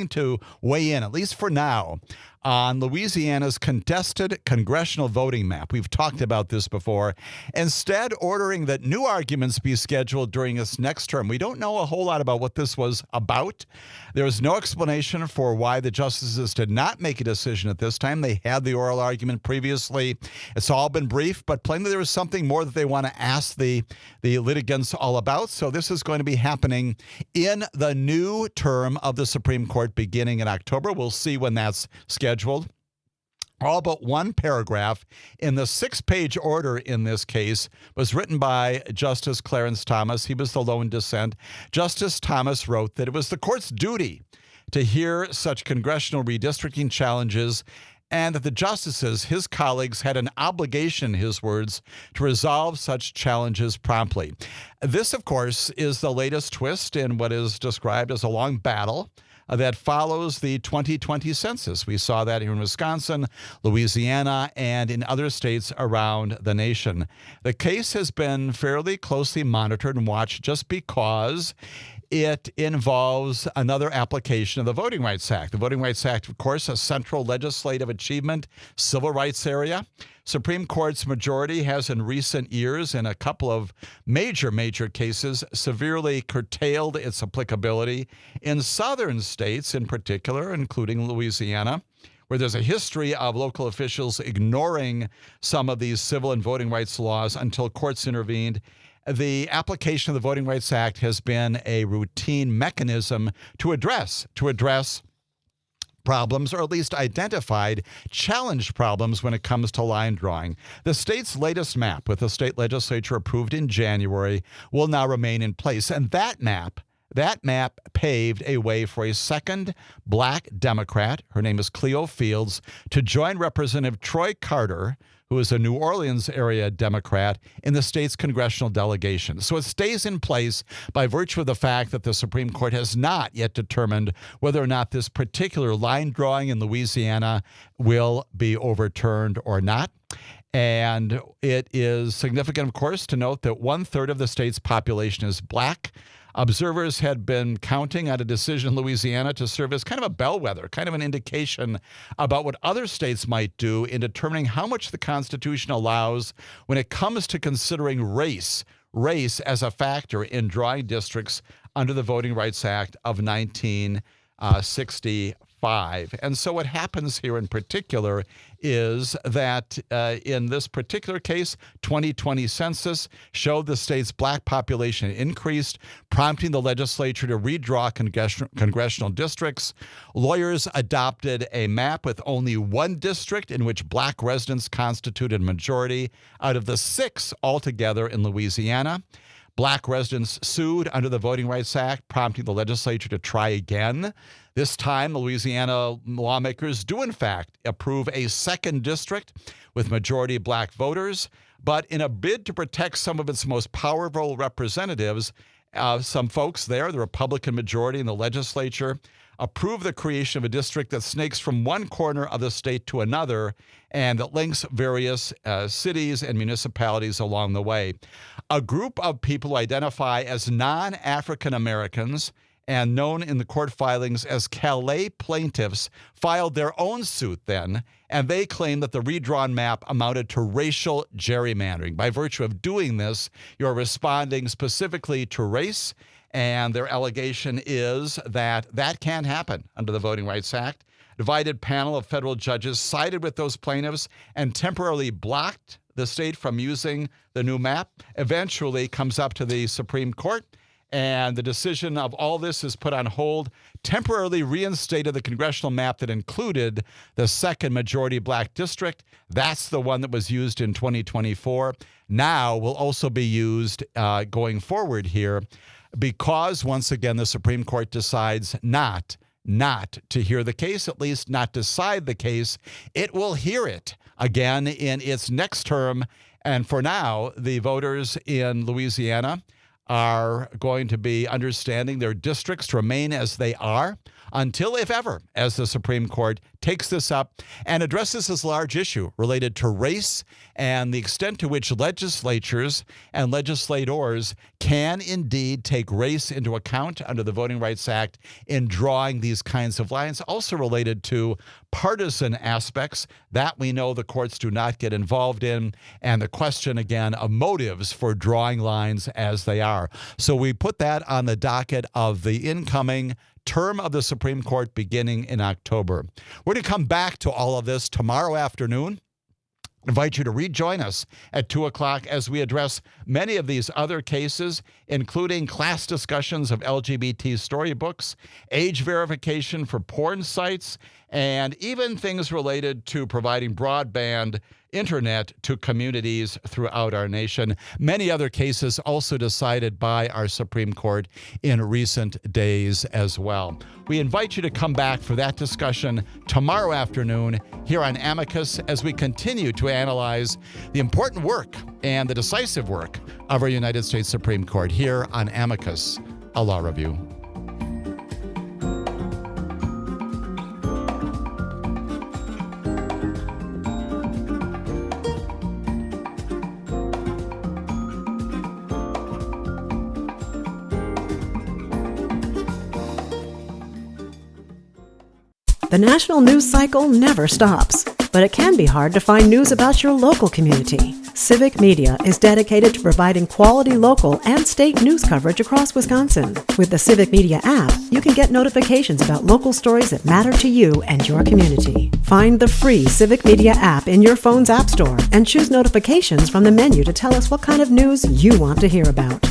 Speaker 3: to weigh in, at least for now, on Louisiana's contested congressional voting map. We've talked about this before. Instead, ordering that new arguments be scheduled during this next term. We don't know a whole lot about what this was about. There was no explanation for why the justices did not make a decision at this time. They had the oral argument previously. It's all been brief, but plainly there was something more that they want to ask the litigants all about. So this is going to be happening in the new term of the Supreme Court beginning in October. We'll see when that's scheduled. All but one paragraph in the 6-page order in this case was written by Justice Clarence Thomas. He was the lone dissent. Justice Thomas wrote that it was the court's duty to hear such congressional redistricting challenges, and that the justices, his colleagues, had an obligation, his words, to resolve such challenges promptly. This, of course, is the latest twist in what is described as a long battle that follows the 2020 census. We saw that here in Wisconsin, Louisiana, and in other states around the nation. The case has been fairly closely monitored and watched just because it involves another application of the Voting Rights Act. The Voting Rights Act, of course, a central legislative achievement, civil rights area. Supreme Court's majority has in recent years, in a couple of major cases, severely curtailed its applicability in southern states in particular, including Louisiana, where there's a history of local officials ignoring some of these civil and voting rights laws until courts intervened. The application of the Voting Rights Act has been a routine mechanism to address problems, or at least identified challenged problems when it comes to line drawing. The state's latest map, with the state legislature approved in January, will now remain in place. And that map paved a way for a second black Democrat, her name is Cleo Fields, to join Representative Troy Carter, who is a New Orleans area Democrat, in the state's congressional delegation. So it stays in place by virtue of the fact that the Supreme Court has not yet determined whether or not this particular line drawing in Louisiana will be overturned or not. And it is significant, of course, to note that 1/3 of the state's population is black. Observers had been counting on a decision in Louisiana to serve as kind of a bellwether, kind of an indication about what other states might do in determining how much the Constitution allows when it comes to considering race as a factor in drawing districts under the Voting Rights Act of 1965. And so what happens here in particular is that in this particular case, 2020 census showed the state's black population increased, prompting the legislature to redraw congressional districts. Lawyers adopted a map with only one district in which black residents constituted a majority out of the 6 altogether in Louisiana. Black residents sued under the Voting Rights Act, prompting the legislature to try again. This time, Louisiana lawmakers do, in fact, approve a second district with majority black voters. But in a bid to protect some of its most powerful representatives, some folks there, the Republican majority in the legislature, approve the creation of a district that snakes from one corner of the state to another and that links various cities and municipalities along the way. A group of people who identify as non-African Americans and known in the court filings as Calais plaintiffs filed their own suit then, and they claim that the redrawn map amounted to racial gerrymandering. By virtue of doing this, you're responding specifically to race, and their allegation is that that can't happen under the Voting Rights Act. A divided panel of federal judges sided with those plaintiffs and temporarily blocked the state from using the new map. Eventually comes up to the Supreme Court, and the decision of all this is put on hold, temporarily reinstated the congressional map that included the second majority black district. That's the one that was used in 2024. Now will also be used going forward here because, once again, the Supreme Court decides not to hear the case, at least not decide the case. It will hear it again in its next term. And for now, the voters in Louisiana are going to be understanding their districts remain as they are until, if ever, as the Supreme Court takes this up and addresses this large issue related to race and the extent to which legislatures and legislators can indeed take race into account under the Voting Rights Act in drawing these kinds of lines, also related to partisan aspects that we know the courts do not get involved in, and the question, again, of motives for drawing lines as they are. So we put that on the docket of the incoming term of the Supreme Court beginning in October. We're going to come back to all of this tomorrow afternoon. I invite you to rejoin us at 2 o'clock as we address many of these other cases, including class discussions of LGBT storybooks, age verification for porn sites, and even things related to providing broadband internet to communities throughout our nation. Many other cases also decided by our Supreme Court in recent days as well. We invite you to come back for that discussion tomorrow afternoon here on Amicus as we continue to analyze the important work and the decisive work of our United States Supreme Court here on Amicus, a law review.
Speaker 1: The national news cycle never stops, but it can be hard to find news about your local community. Civic Media is dedicated to providing quality local and state news coverage across Wisconsin. With the Civic Media app, you can get notifications about local stories that matter to you and your community. Find the free Civic Media app in your phone's app store and choose notifications from the menu to tell us what kind of news you want to hear about.